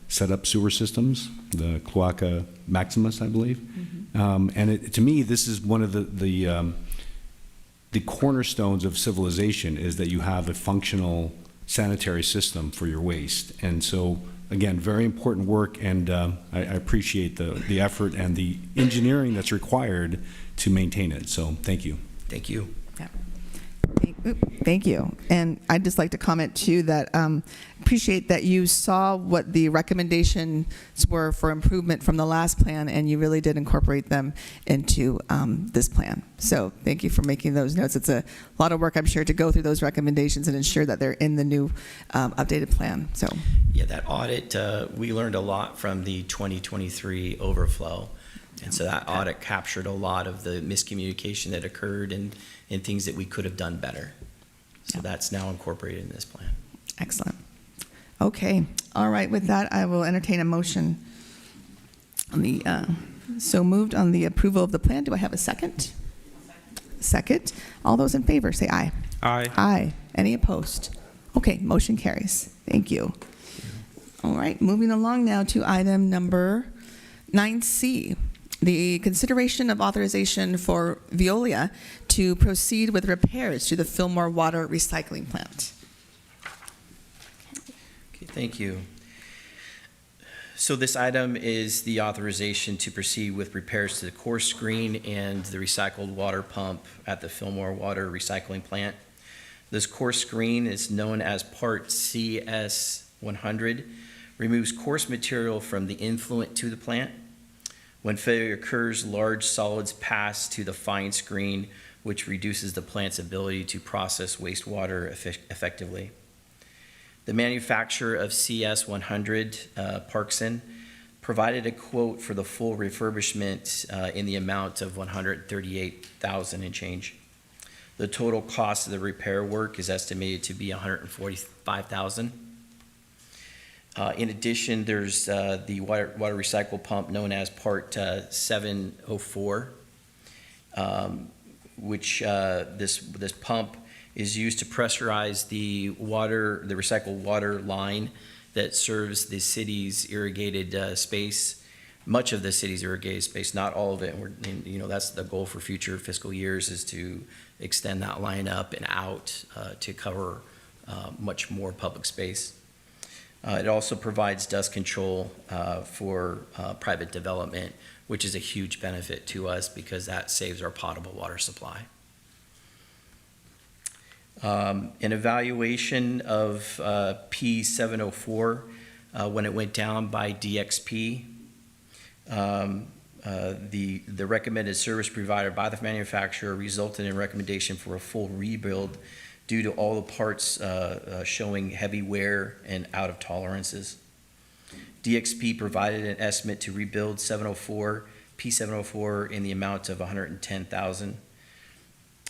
set up sewer systems, the Cloaca Maximus, I believe. And to me, this is one of the cornerstones of civilization, is that you have a functional sanitary system for your waste. And so, again, very important work, and I appreciate the effort and the engineering that's required to maintain it. So thank you. Thank you. Yeah. Thank you. And I'd just like to comment too that appreciate that you saw what the recommendations were for improvement from the last plan, and you really did incorporate them into this plan. So thank you for making those notes. It's a lot of work, I'm sure, to go through those recommendations and ensure that they're in the new updated plan. So yeah, that audit, we learned a lot from the 2023 overflow. And so that audit captured a lot of the miscommunication that occurred and things that we could have done better. So that's now incorporated in this plan. Excellent. Okay. All right. With that, I will entertain a motion on the so moved on the approval of the plan. Do I have a second? Second. All those in favor say aye. Aye. Aye. Any opposed? Okay. Motion carries. Thank you. All right. Moving along now to item number 9C. The consideration of authorization for Veolia to proceed with repairs to the Fillmore water recycling plant. Okay, thank you. So this item is the authorization to proceed with repairs to the core screen and the recycled water pump at the Fillmore water recycling plant. This core screen is known as Part CS100, removes coarse material from the influent to the plant. When failure occurs, large solids pass to the fine screen, which reduces the plant's ability to process wastewater effectively. The manufacturer of CS100, Parkson, provided a quote for the full refurbishment in the amount of $138,000 and change. The total cost of the repair work is estimated to be $145,000. In addition, there's the water recycle pump known as Part 704, which this pump is used to pressurize the recycled water line that serves the city's irrigated space, much of the city's irrigated space, not all of it. And that's the goal for future fiscal years, is to extend that line up and out to cover much more public space. It also provides dust control for private development, which is a huge benefit to us because that saves our potable water supply. An evaluation of P704 when it went down by DXP. The recommended service provided by the manufacturer resulted in a recommendation for a full rebuild due to all the parts showing heavy wear and out of tolerances. DXP provided an estimate to rebuild P704 in the amount of $110,000.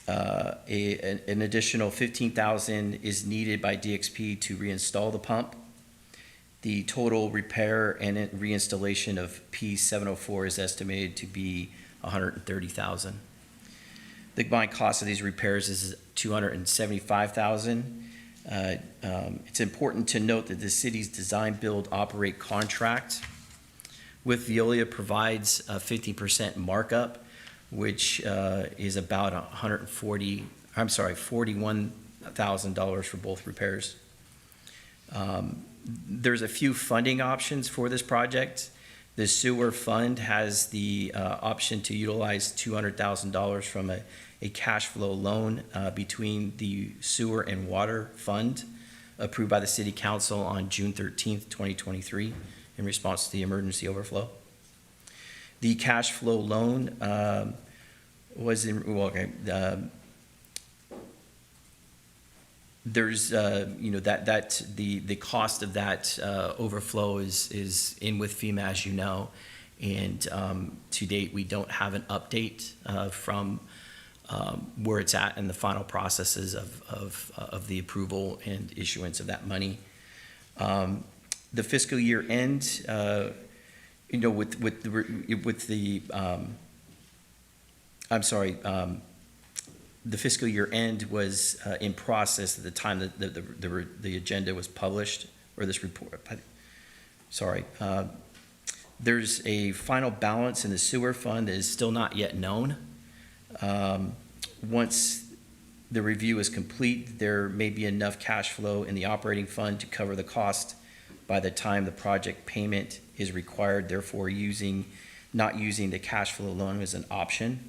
An additional $15,000 is needed by DXP to reinstall the pump. The total repair and reinstallation of P704 is estimated to be $130,000. The combined cost of these repairs is $275,000. It's important to note that the city's design, build, operate contract with Veolia provides a 50% markup, which is about $41,000 for both repairs. There's a few funding options for this project. The sewer fund has the option to utilize $200,000 from a cash flow loan between the sewer and water fund approved by the City Council on June 13th, 2023 in response to the emergency overflow. The cash flow loan was in, well, okay, there's, the cost of that overflow is in with FEMA, as you know, and to date, we don't have an update from where it's at in the final processes of the approval and issuance of that money. The fiscal year end, the fiscal year end was in process at the time that the agenda was published, or this report. There's a final balance in the sewer fund that is still not yet known. Once the review is complete, there may be enough cash flow in the operating fund to cover the cost by the time the project payment is required, therefore not using the cash flow loan as an option.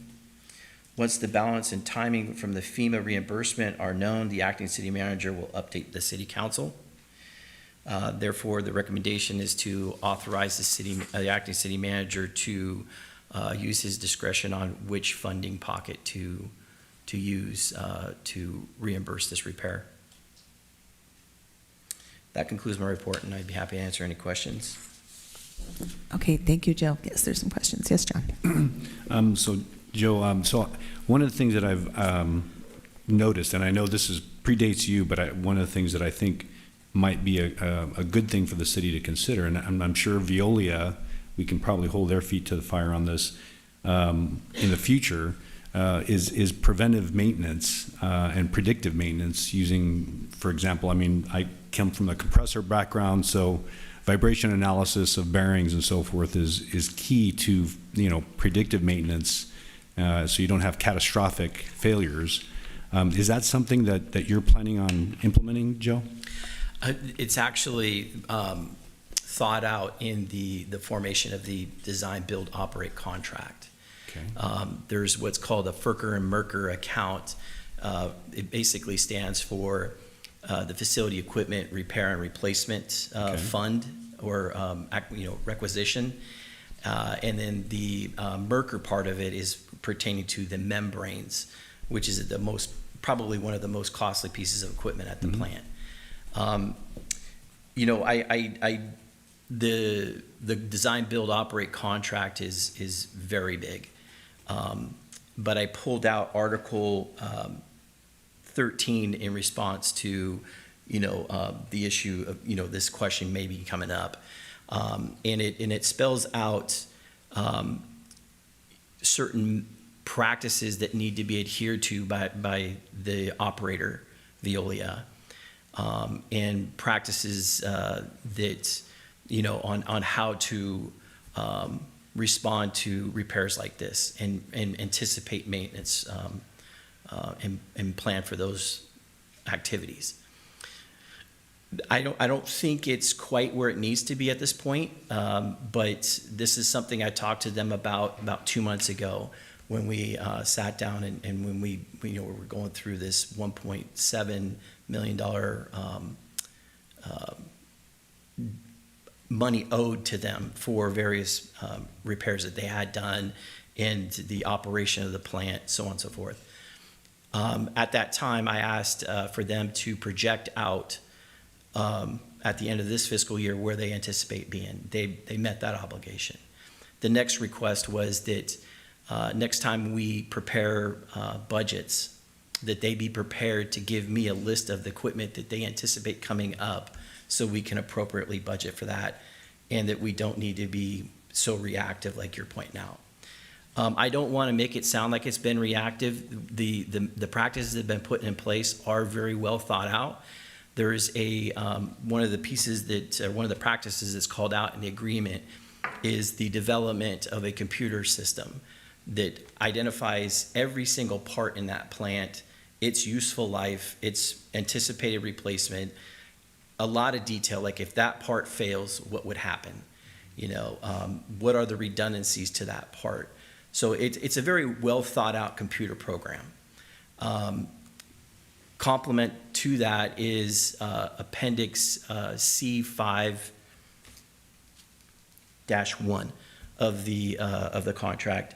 Once the balance and timing from the FEMA reimbursement are known, the acting city manager will update the city council. Therefore, the recommendation is to authorize the acting city manager to use his discretion on which funding pocket to use to reimburse this repair. That concludes my report, and I'd be happy to answer any questions. Okay, thank you, Joe. Yes, there's some questions. Yes, John. So, Joe, so one of the things that I've noticed, and I know this predates you, but one of the things that I think might be a good thing for the city to consider, and I'm sure Veolia, we can probably hold their feet to the fire on this in the future, is preventive maintenance and predictive maintenance using, for example, I mean, I come from a compressor background, so vibration analysis of bearings and so forth is key to, predictive maintenance, so you don't have catastrophic failures. Is that something that you're planning on implementing, Joe? It's actually thought out in the formation of the design, build, operate contract. Okay. There's what's called a Firker and Merker account. It basically stands for the Facility Equipment Repair and Replacement Fund, or requisition. And then the Merker part of it is pertaining to the membranes, which is probably one of the most costly pieces of equipment at the plant. The design, build, operate contract is very big. But I pulled out Article 13 in response to, the issue of, this question may be coming up. And it spells out certain practices that need to be adhered to by the operator, Veolia. And practices that, on how to respond to repairs like this and anticipate maintenance and plan for those activities. I don't think it's quite where it needs to be at this point, but this is something I talked to them about 2 months ago when we sat down and when we you know, we were going through this $1.7 million money owed to them for various repairs that they had done and the operation of the plant, so on and so forth. At that time, I asked for them to project out at the end of this fiscal year where they anticipate being. They met that obligation. The next request was that next time we prepare budgets, that they be prepared to give me a list of the equipment that they anticipate coming up so we can appropriately budget for that, and that we don't need to be so reactive like you're pointing out. I don't want to make it sound like it's been reactive. The practices that have been put in place are very well thought out. There is one of the pieces that, one of the practices that's called out in the agreement is the development of a computer system that identifies every single part in that plant, its useful life, its anticipated replacement, a lot of detail, like if that part fails, what would happen? You know, what are the redundancies to that part? So it's a very well thought out computer program. Complement to that is Appendix C5-1 of the contract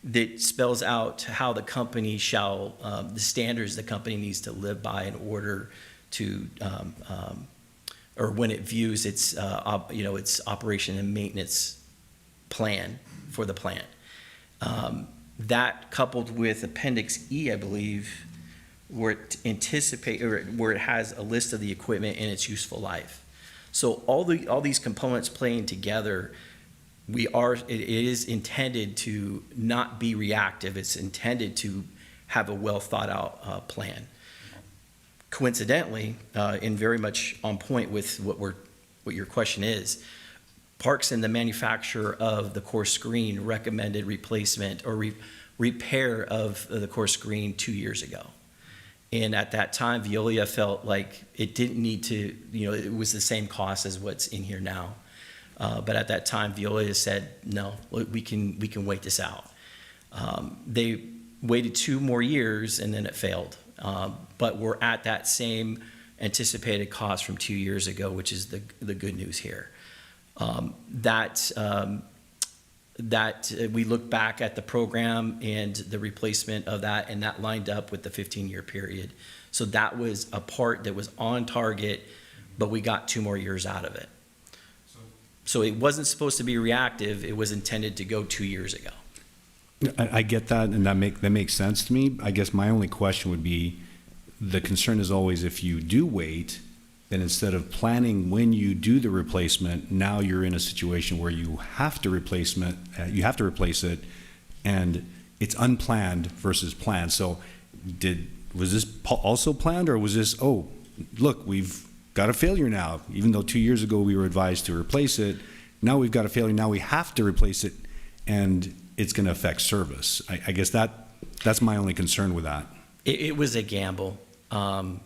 that spells out how the company shall, the standards the company needs to live by in order to, or when it views its, its operation and maintenance plan for the plant. That coupled with Appendix E, I believe, where it has a list of the equipment and its useful life. So all these components playing together, it is intended to not be reactive. It's intended to have a well thought out plan. Coincidentally, and very much on point with what your question is, Parks and the manufacturer of the core screen recommended replacement or repair of the core screen 2 years ago. And at that time, Veolia felt like it didn't need to, it was the same cost as what's in here now. But at that time, Veolia said, no, we can wait this out. They waited 2 more years and then it failed. But we're at that same anticipated cost from 2 years ago, which is the good news here. That we look back at the program and the replacement of that, and that lined up with the 15-year period. So that was a part that was on target, but we got 2 more years out of it. So it wasn't supposed to be reactive. It was intended to go 2 years ago. I get that, and that makes sense to me. I guess my only question would be, the concern is always if you do wait, then instead of planning when you do the replacement, now you're in a situation where you have to replace it, and it's unplanned versus planned. So was this also planned, or was this, oh, look, we've got a failure now, even though 2 years ago we were advised to replace it, now we've got a failure, now we have to replace it, and it's going to affect service. I guess that's my only concern with that. It was a gamble. And,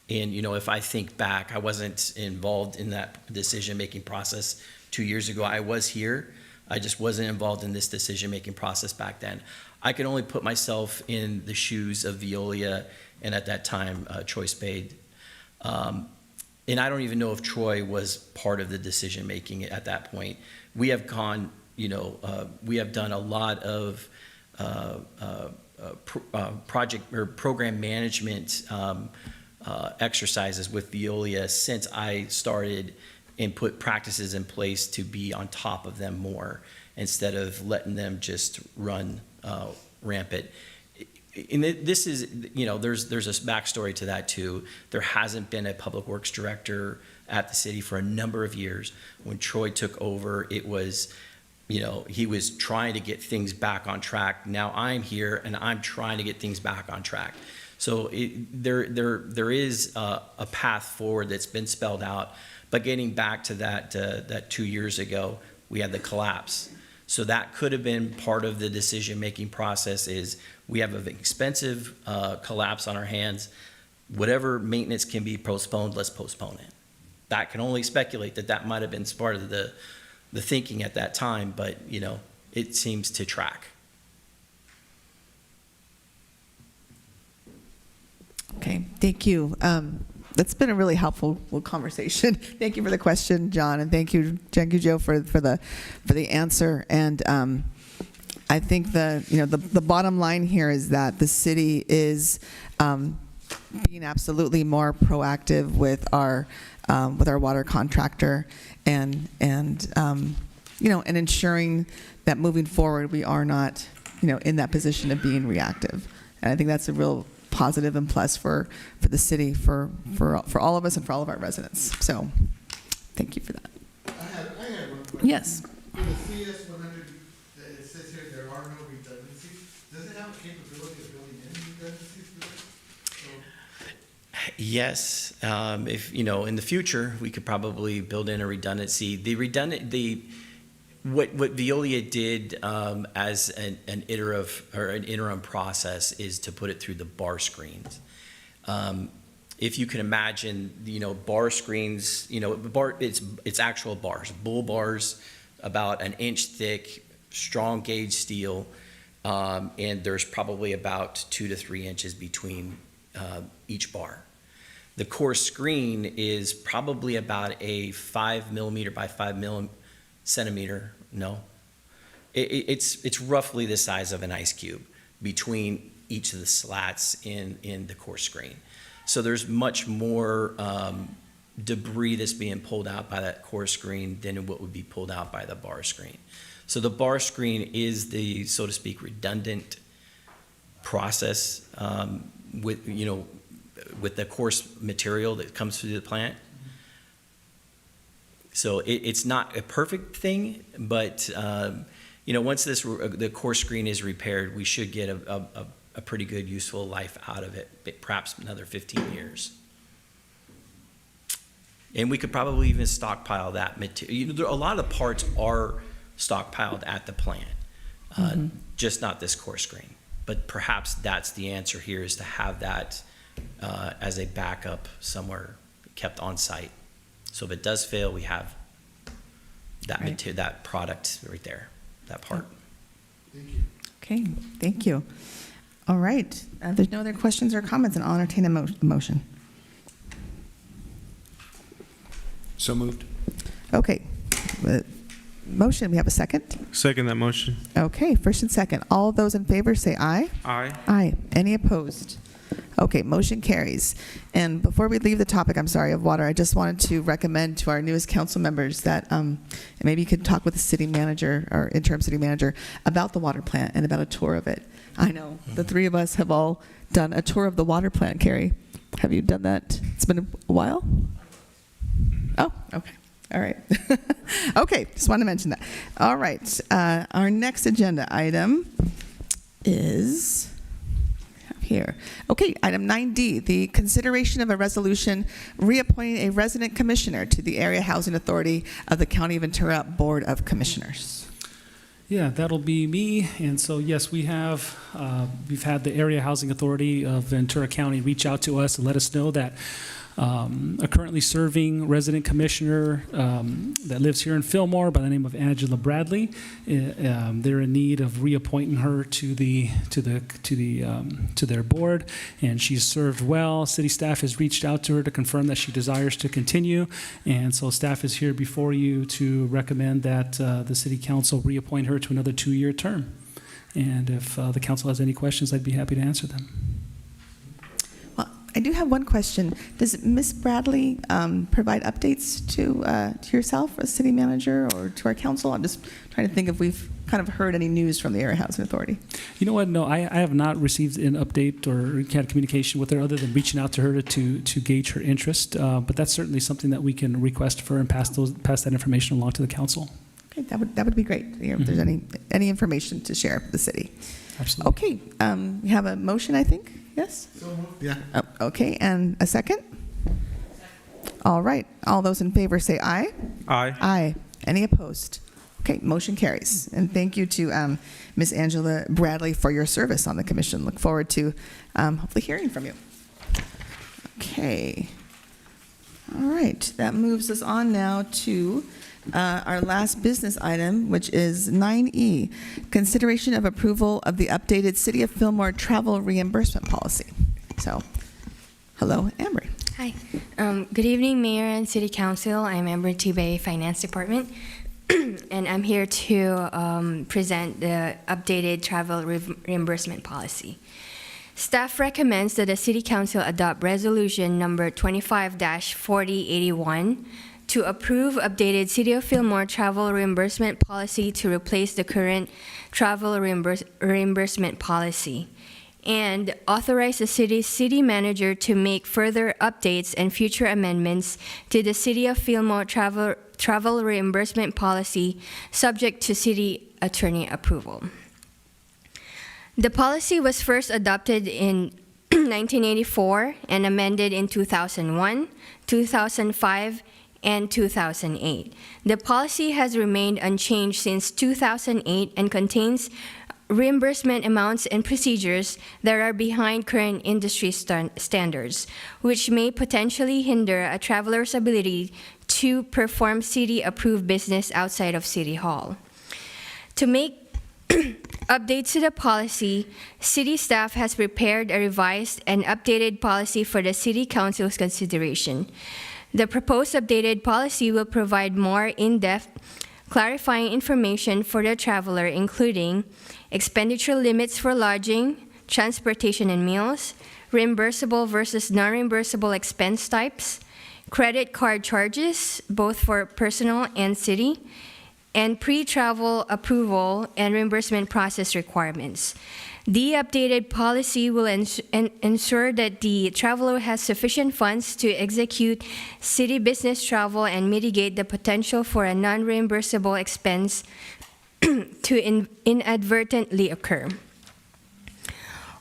if I think back, I wasn't involved in that decision-making process 2 years ago. I was here. I just wasn't involved in this decision-making process back then. I can only put myself in the shoes of Veolia and at that time, Troy Spade. And I don't even know if Troy was part of the decision-making at that point. We have gone, we have done a lot of project or program management exercises with Veolia since I started and put practices in place to be on top of them more instead of letting them just run rampant. And this is, there's a backstory to that too. There hasn't been a public works director at the city for a number of years. When Troy took over, it was, he was trying to get things back on track. Now I'm here and I'm trying to get things back on track. So there is a path forward that's been spelled out. But getting back to that 2 years ago, we had the collapse. So that could have been part of the decision-making process. Is we have an expensive collapse on our hands. Whatever maintenance can be postponed, let's postpone it. That can only speculate that might have been part of the thinking at that time, but it seems to track. Okay, thank you. That's been a really helpful conversation. Thank you for the question, John, and thank you, Joe, for the answer. And I think the bottom line here is that the city is being absolutely more proactive with our water contractor, and ensuring that moving forward we are not in that position of being reactive. And I think that's a real positive and plus for the city, for all of us and for all of our residents. So thank you for that. I had one question. Yes. For the CS 100, it says here there are no redundancies. Does it have a capability of building any redundancies for this? Yes, if, in the future, we could probably build in a redundancy. What Veolia did as an interim process is to put it through the bar screens. If you can imagine, bar screens, it's actual bars, bull bars, about an inch thick, strong gauge steel, and there's probably about 2 to 3 inches between each bar. The core screen is probably about a 5 millimeter by 5 centimeter. No, it's roughly the size of an ice cube between each of the slats in the core screen. So there's much more debris that's being pulled out by that core screen than what would be pulled out by the bar screen. So the bar screen is the, so to speak, redundant process with the coarse material that comes through the plant. So it's not a perfect thing, but once the core screen is repaired, we should get a pretty good useful life out of it, perhaps another 15 years. And we could probably even stockpile that material. A lot of the parts are stockpiled at the plant, just not this core screen. But perhaps that's the answer here, is to have that as a backup somewhere kept on site. So if it does fail, we have that material, that product right there, that part. Thank you. Okay, thank you. All right, there's no other questions or comments, and I'll entertain a motion. So moved. Okay, motion, we have a second? Second that motion. Okay, first and second. All those in favor say aye. Aye. Aye. Any opposed? Okay, motion carries. And before we leave the topic, I'm sorry, of water, I just wanted to recommend to our newest council members that maybe you could talk with the city manager or interim city manager about the water plant and about a tour of it. I know the three of us have all done a tour of the water plant. Carrie, have you done that? It's been a while? Oh, okay. All right. Okay, just wanted to mention that. All right, our next agenda item is here. Okay, item 9D, the consideration of a resolution reappointing a resident commissioner to the Area Housing Authority of the County of Ventura Board of Commissioners. Yeah, that'll be me. And so, yes, we've had the Area Housing Authority of Ventura County reach out to us and let us know that a currently serving resident commissioner that lives here in Fillmore by the name of Angela Bradley. They're in need of reappointing her to their board, and she's served well. City staff has reached out to her to confirm that she desires to continue, and so staff is here before you to recommend that the city council reappoint her to another 2-year term. And if the council has any questions, I'd be happy to answer them. I do have one question. Does Ms. Bradley provide updates to yourself as city manager or to our council? I'm just trying to think if we've kind of heard any news from the Area Housing Authority. You know what? No, I have not received an update or had communication with her other than reaching out to her to gauge her interest. But that's certainly something that we can request for and pass that information along to the council. Okay, that would be great. If there's any information to share with the city. Absolutely. Okay, we have a motion, I think. Yes? So moved. Yeah. Oh, okay, and a second? All right. All those in favor say aye. Aye. Aye. Any opposed? Okay, motion carries. And thank you to Ms. Angela Bradley for your service on the commission. Look forward to hopefully hearing from you. Okay. All right. That moves us on now to our last business item, which is 9E, consideration of approval of the updated City of Fillmore travel reimbursement policy. So Hello, Amory. Hi. Good evening, Mayor and City Council. I'm member Tibay Finance Department, and I'm here to present the updated travel reimbursement policy. Staff recommends that the City Council adopt Resolution number 25-4081 to approve updated City of Fillmore travel reimbursement policy to replace the current travel reimbursement policy, and authorize the city manager to make further updates and future amendments to the City of Fillmore travel reimbursement policy, subject to city attorney approval. The policy was first adopted in 1984 and amended in 2001, 2005, and 2008. The policy has remained unchanged since 2008 and contains reimbursement amounts and procedures that are behind current industry standards, which may potentially hinder a traveler's ability to perform city-approved business outside of City Hall. To make updates to the policy, City staff has prepared a revised and updated policy for the City Council's consideration. The proposed updated policy will provide more in-depth, clarifying information for the traveler, including expenditure limits for lodging, transportation and meals, reimbursable versus non-reimbursable expense types, credit card charges, both for personal and city, and pre-travel approval and reimbursement process requirements. The updated policy will ensure that the traveler has sufficient funds to execute city business travel and mitigate the potential for a non-reimbursable expense to inadvertently occur.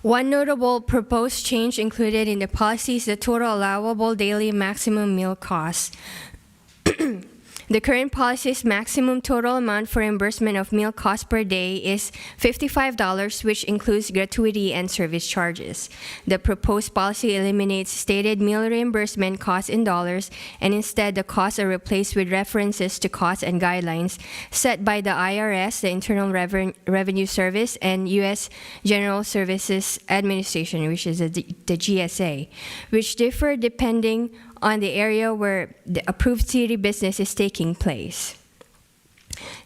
One notable proposed change included in the policy is the total allowable daily maximum meal cost. The current policy's maximum total amount for reimbursement of meal cost per day is $55, which includes gratuity and service charges. The proposed policy eliminates stated meal reimbursement costs in dollars, and instead the costs are replaced with references to costs and guidelines set by the IRS, the Internal Revenue Service, and U.S. General Services Administration, which is the GSA, which differ depending on the area where the approved city business is taking place.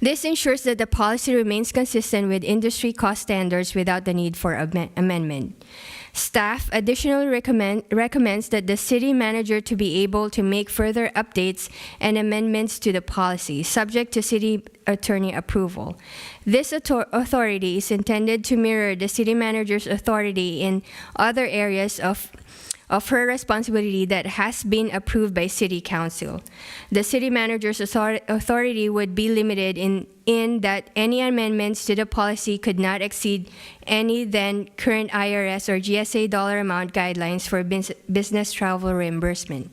This ensures that the policy remains consistent with industry cost standards without the need for amendment. Staff additionally recommends that the city manager to be able to make further updates and amendments to the policy, subject to city attorney approval. This authority is intended to mirror the city manager's authority in other areas of her responsibility that has been approved by City Council. The city manager's authority would be limited in that any amendments to the policy could not exceed any then current IRS or GSA dollar amount guidelines for business travel reimbursement.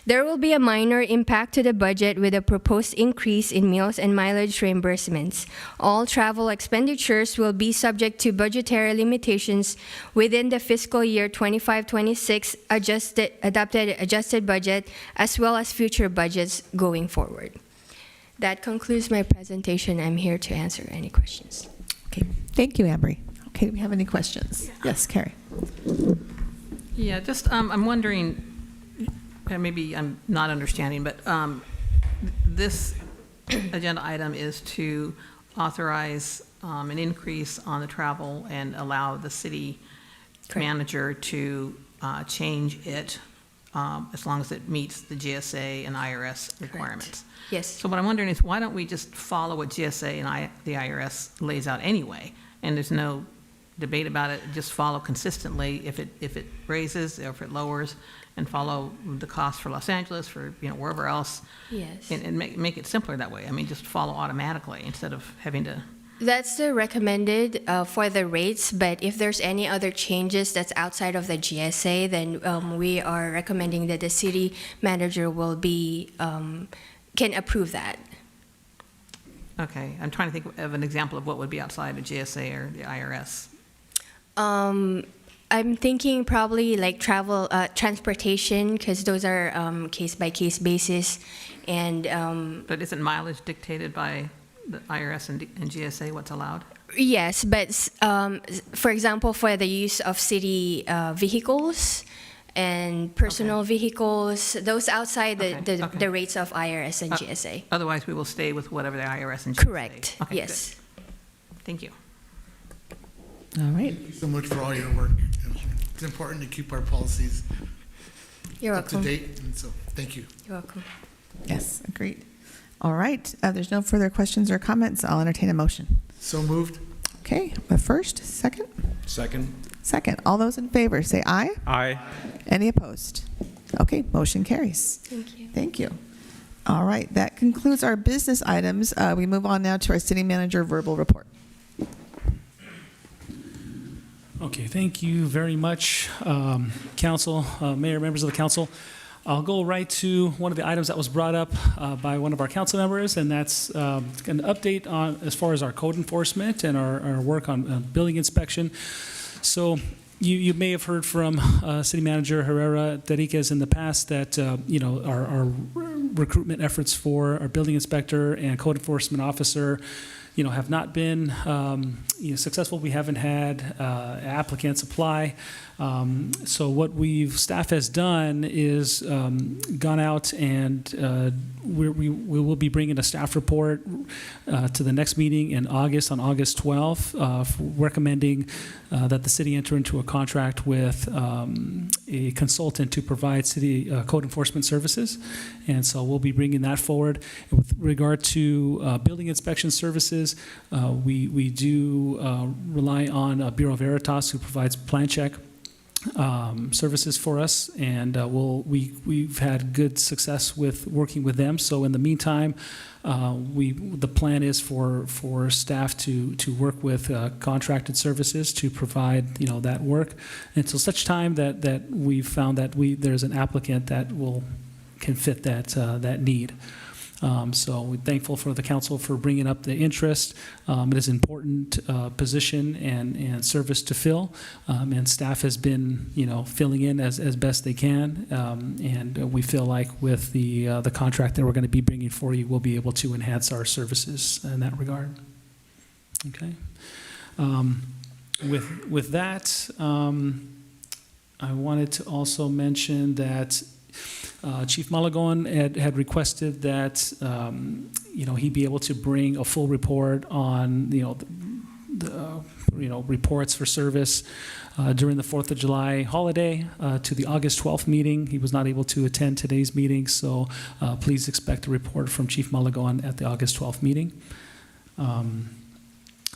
There will be a minor impact to the budget with a proposed increase in meals and mileage reimbursements. All travel expenditures will be subject to budgetary limitations within the fiscal year 25-26 adopted budget, as well as future budgets going forward. That concludes my presentation. I'm here to answer any questions. Okay, thank you, Amory. Okay, do we have any questions? Yes, Carrie. Yeah, just I'm wondering, maybe I'm not understanding, but this agenda item is to authorize an increase on the travel and allow the city manager to change it as long as it meets the GSA and IRS requirements. Correct. Yes. So what I'm wondering is, why don't we just follow what GSA and the IRS lays out anyway? And there's no debate about it, just follow consistently if it raises or if it lowers, and follow the cost for Los Angeles, for wherever else. Yes. And make it simpler that way. I mean, just follow automatically instead of having to. That's the recommended for the rates, but if there's any other changes that's outside of the GSA, then we are recommending that the city manager will be, can approve that. Okay, I'm trying to think of an example of what would be outside the GSA or the IRS. I'm thinking probably like travel, transportation, because those are case-by-case basis, and. But isn't mileage dictated by the IRS and GSA what's allowed? Yes, but for example, for the use of city vehicles, and personal vehicles, those outside Okay, okay. the rates of IRS and GSA. Otherwise, we will stay with whatever the IRS and GSA. Correct, Okay, yes. good. Thank you. All right. Thank you so much for all your work. It's important to keep our policies You're up to welcome. date, and so thank you. You're welcome. Yes, agreed. All right. There's no further questions or comments. I'll entertain a motion. So moved. Okay, the first, second? Second? Second. All those in favor, say aye. Aye. Any opposed? Okay, motion carries. Thank you. Thank you. All right, that concludes our business items. We move on now to our city manager verbal report. Okay, thank you very much, council, mayor, members of the council. I'll go right to one of the items that was brought up by one of our council members, and that's an update on as far as our code enforcement and our work on building inspection. So you may have heard from City Manager Herrera Enriquez in the past that our recruitment efforts for our building inspector and code enforcement officer have not been successful. We haven't had applicants apply. So what staff has done is gone out and we will be bringing a staff report to the next meeting in August, on August 12th, recommending that the city enter into a contract with a consultant to provide city code enforcement services. And so we'll be bringing that forward. With regard to building inspection services, we do rely on Bureau Veritas, who provides plan check services for us, and we've had good success with working with them. So in the meantime, the plan is for staff to work with contracted services to provide that work until such time that we've found that there's an applicant that can fit that need. So we're thankful for the council for bringing up the interest. It is an important position and service to fill, and staff has been, filling in as best they can. And we feel like with the contract that we're going to be bringing for you, we'll be able to enhance our services in that regard. Okay. With that, I wanted to also mention that Chief Malagon had requested that he be able to bring a full report on the reports for service during the 4th of July holiday to the August 12th meeting. He was not able to attend today's meeting, so please expect a report from Chief Malagon at the August 12th meeting.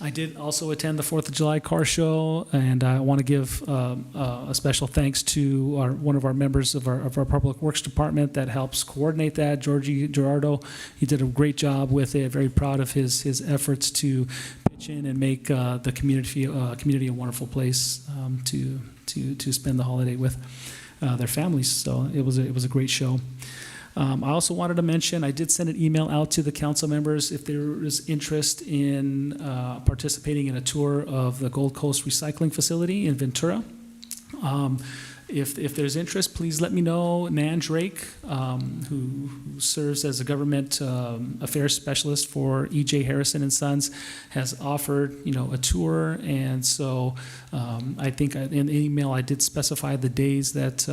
I did also attend the 4th of July car show, and I want to give a special thanks to one of our members of our Public Works Department that helps coordinate that, Georgie Gerardo. He did a great job with it. Very proud of his efforts to pitch in and make the community a wonderful place to spend the holiday with their families. So it was a great show. I also wanted to mention, I did send an email out to the council members if there is interest in participating in a tour of the Gold Coast Recycling Facility in Ventura. If there's interest, please let me know. Nan Drake, who serves as a government affairs specialist for E.J. Harrison and Sons, has offered a tour, and so I think in the email I did specify the days that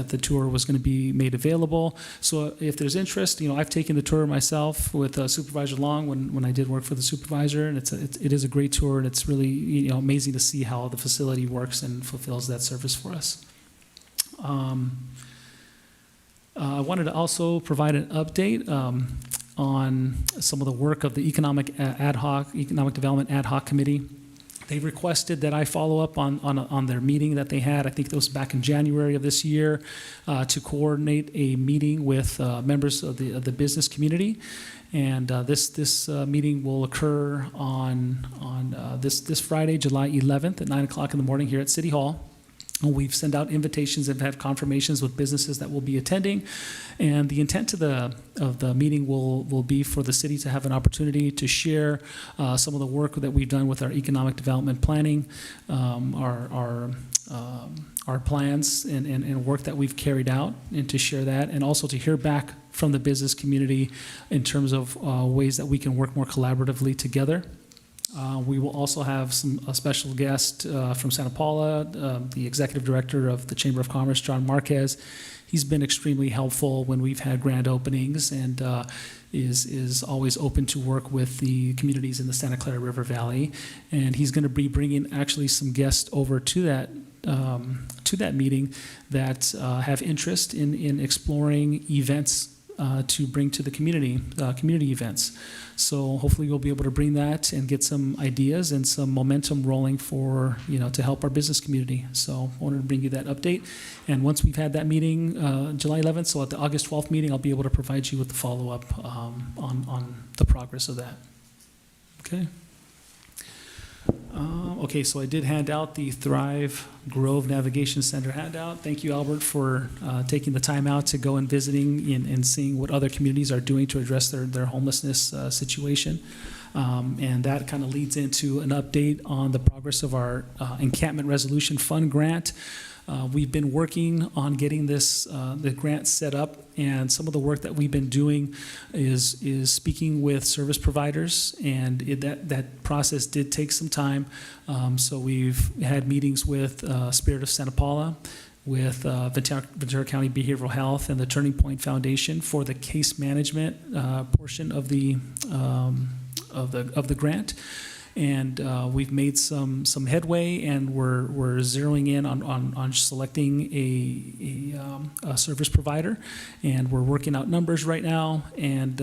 the tour was going to be made available. So if there's interest, I've taken the tour myself with Supervisor Long when I did work for the supervisor, and it is a great tour, and it's really amazing to see how the facility works and fulfills that service for us. I wanted to also provide an update on some of the work of the Economic Development Ad Hoc Committee. They requested that I follow up on their meeting that they had, I think it was back in January of this year, to coordinate a meeting with members of the business community. And this meeting will occur on this Friday, July 11th at 9 o'clock in the morning here at City Hall. We've sent out invitations and have confirmations with businesses that will be attending, and the intent of the meeting will be for the city to have an opportunity to share some of the work that we've done with our economic development planning, our plans and work that we've carried out, and to share that, and also to hear back from the business community in terms of ways that we can work more collaboratively together. We will also have a special guest from Santa Paula, the executive director of the Chamber of Commerce, John Marquez. He's been extremely helpful when we've had grand openings, and is always open to work with the communities in the Santa Clara River Valley. And he's going to be bringing actually some guests over to that meeting that have interest in exploring events to bring to the community events. So hopefully we'll be able to bring that and get some ideas and some momentum rolling for, to help our business community. So I wanted to bring you that update. And once we've had that meeting, July 11th, so at the August 12th meeting, I'll be able to provide you with the follow-up on the progress of that. Okay. Okay, so I did hand out the Thrive Grove Navigation Center handout. Thank you, Albert, for taking the time out to go and visiting and seeing what other communities are doing to address their homelessness situation. And that kind of leads into an update on the progress of our Encampment Resolution Fund grant. We've been working on getting the grant set up, and some of the work that we've been doing is speaking with service providers, and that process did take some time. So we've had meetings with Spirit of Santa Paula, with Ventura County Behavioral Health, and the Turning Point Foundation for the case management portion of the grant. And we've made some headway, and we're zeroing in on selecting a service provider, and we're working out numbers right now. And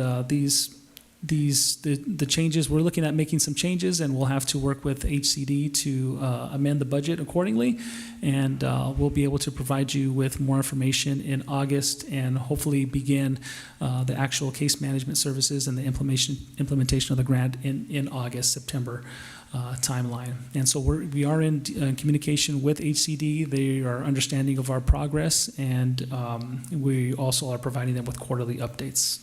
the changes, we're looking at making some changes, and we'll have to work with HCD to amend the budget accordingly. And we'll be able to provide you with more information in August, and hopefully begin the actual case management services and the implementation of the grant in August, September timeline. And so we are in communication with HCD. They are understanding of our progress, and we also are providing them with quarterly updates.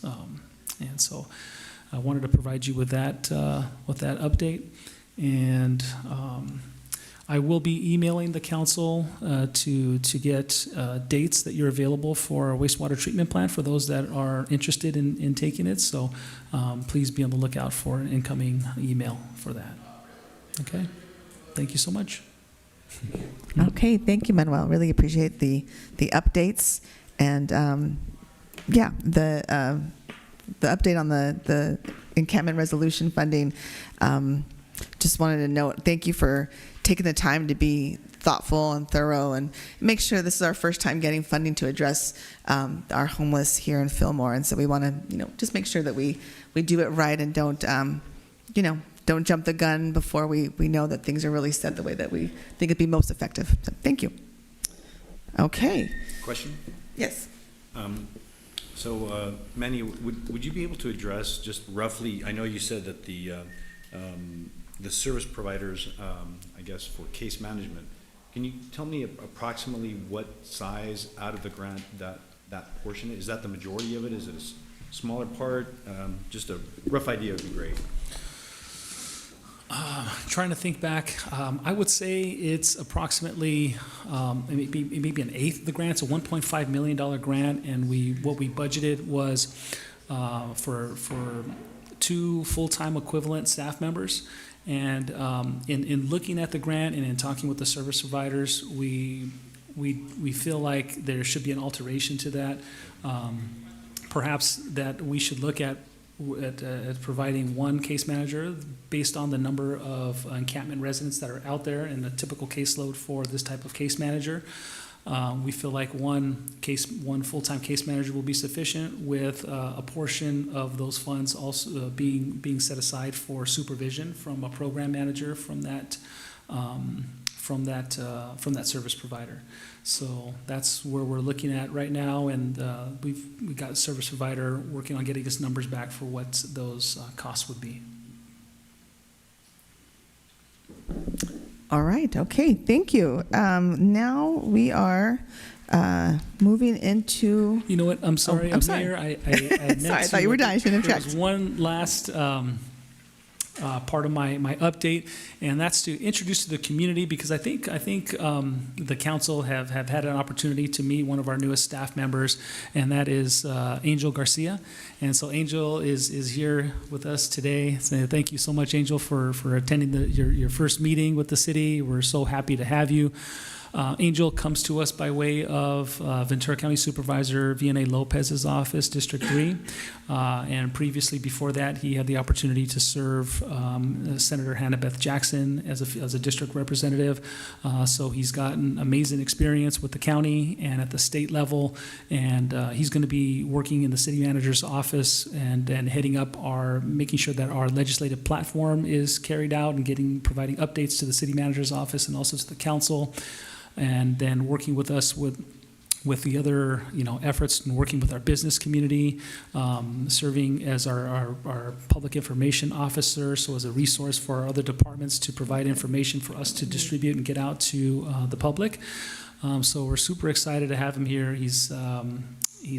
And so I wanted to provide you with that update. And I will be emailing the council to get dates that you're available for a wastewater treatment plant for those that are interested in taking it. So please be on the lookout for an incoming email for that. Okay? Thank you so much. Okay, thank you, Manuel. Really appreciate the updates, and the update on the encampment resolution funding. Just wanted to note, thank you for taking the time to be thoughtful and thorough, and make sure this is our first time getting funding to address our homeless here in Fillmore. And so we want to, just make sure that we do it right, and don't jump the gun before we know that things are really set the way that we think it'd be most effective. So thank you. Okay. Question? Yes. So, Manny, would you be able to address just roughly, I know you said that the service providers, I guess, for case management, can you tell me approximately what size out of the grant that portion is? Is that the majority of it? Is it a smaller part? Just a rough idea would be great. Trying to think back, I would say it's approximately maybe an eighth of the grant. It's a $1.5 million grant, and what we budgeted was for 2 full-time equivalent staff members. And in looking at the grant and in talking with the service providers, we feel like there should be an alteration to that. Perhaps that we should look at providing one case manager based on the number of encampment residents that are out there and the typical caseload for this type of case manager. We feel like one full-time case manager will be sufficient, with a portion of those funds also being set aside for supervision from a program manager from that service provider. So that's where we're looking at right now, and we got a service provider working on getting us numbers back for what those costs would be. All right. Okay. Thank you. Now we are moving into. You know what? I'm sorry. I'm sorry. Mayor, I meant sorry, I thought you were done. I shouldn't have There checked. was one last part of my update, and that's to introduce to the community, because I think the council have had an opportunity to meet one of our newest staff members, and that is Angel Garcia. And so Angel is here with us today. So thank you so much, Angel, for attending your first meeting with the city. We're so happy to have you. Angel comes to us by way of Ventura County Supervisor Vianney Lopez's office, District 3. And previously, before that, he had the opportunity to serve Senator Hannah Beth Jackson as a district representative. So he's gotten amazing experience with the county and at the state level. And he's going to be working in the city manager's office and heading up making sure that our legislative platform is carried out and providing updates to the city manager's office and also to the council. And then working with us with the other efforts and working with our business community, serving as our public information officer, so as a resource for our other departments to provide information for us to distribute and get out to the public. So we're super excited to have him here. He's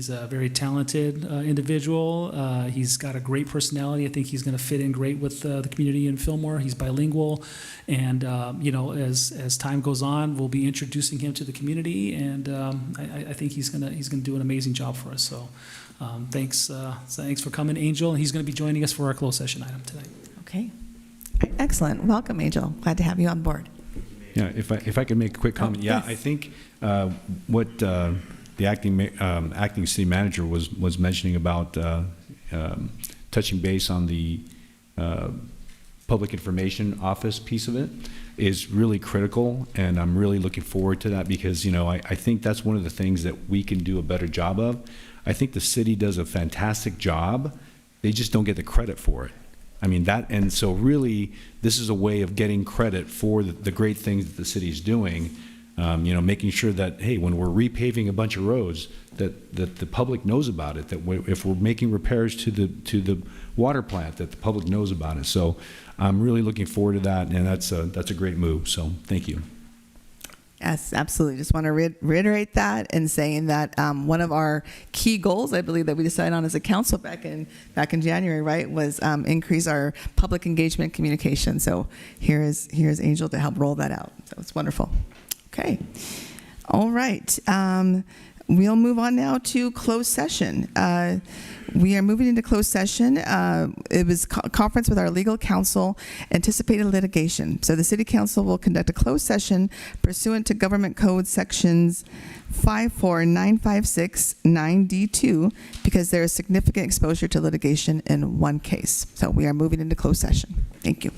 a very talented individual. He's got a great personality. I think he's going to fit in great with the community in Fillmore. He's bilingual, and as time goes on, we'll be introducing him to the community. And I think he's going to do an amazing job for us. So thanks for coming, Angel. And he's going to be joining us for our closed session item tonight. Okay. All right, excellent. Welcome, Angel. Glad to have you on board. Yeah, if I could make a quick comment. Yes. I think what the acting city manager was mentioning about touching base on the public information office piece of it is really critical, and I'm really looking forward to that because I think that's one of the things that we can do a better job of. I think the city does a fantastic job. They just don't get the credit for it. I mean and so really this is a way of getting credit for the great things that the city is doing. Making sure that, hey, when we're repaving a bunch of roads, that the public knows about it. That if we're making repairs to the water plant, that the public knows about it. So I'm really looking forward to that, and that's a great move. So thank you. Yes, absolutely. Just want to reiterate that and saying that one of our key goals, I believe, that we decided on as a council back in January, right, was increase our public engagement communication. So here's Angel to help roll that out. So it's wonderful. Okay. All right. We'll move on now to closed session. We are moving into closed session. It was conference with our legal counsel, anticipated litigation. So the city council will conduct a closed session pursuant to government code sections 54956 9D2 because there is significant exposure to litigation in one case. So we are moving into closed session. Thank you.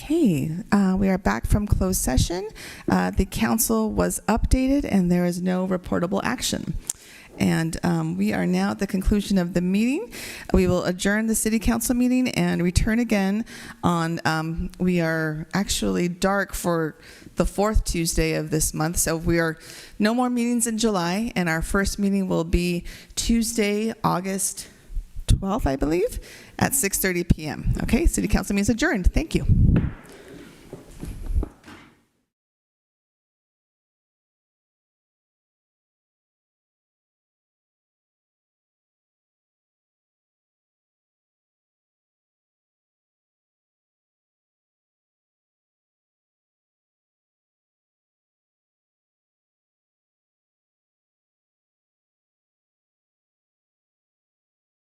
Okay, we are back from closed session. The council was updated and there is no reportable action. And we are now at the conclusion of the meeting. We will adjourn the city council meeting and return again on, we are actually dark for the 4th Tuesday of this month. So we are no more meetings in July, and our first meeting will be Tuesday, August 12th, I believe, at 6:30 p.m. Okay, city council meeting is adjourned. Thank you.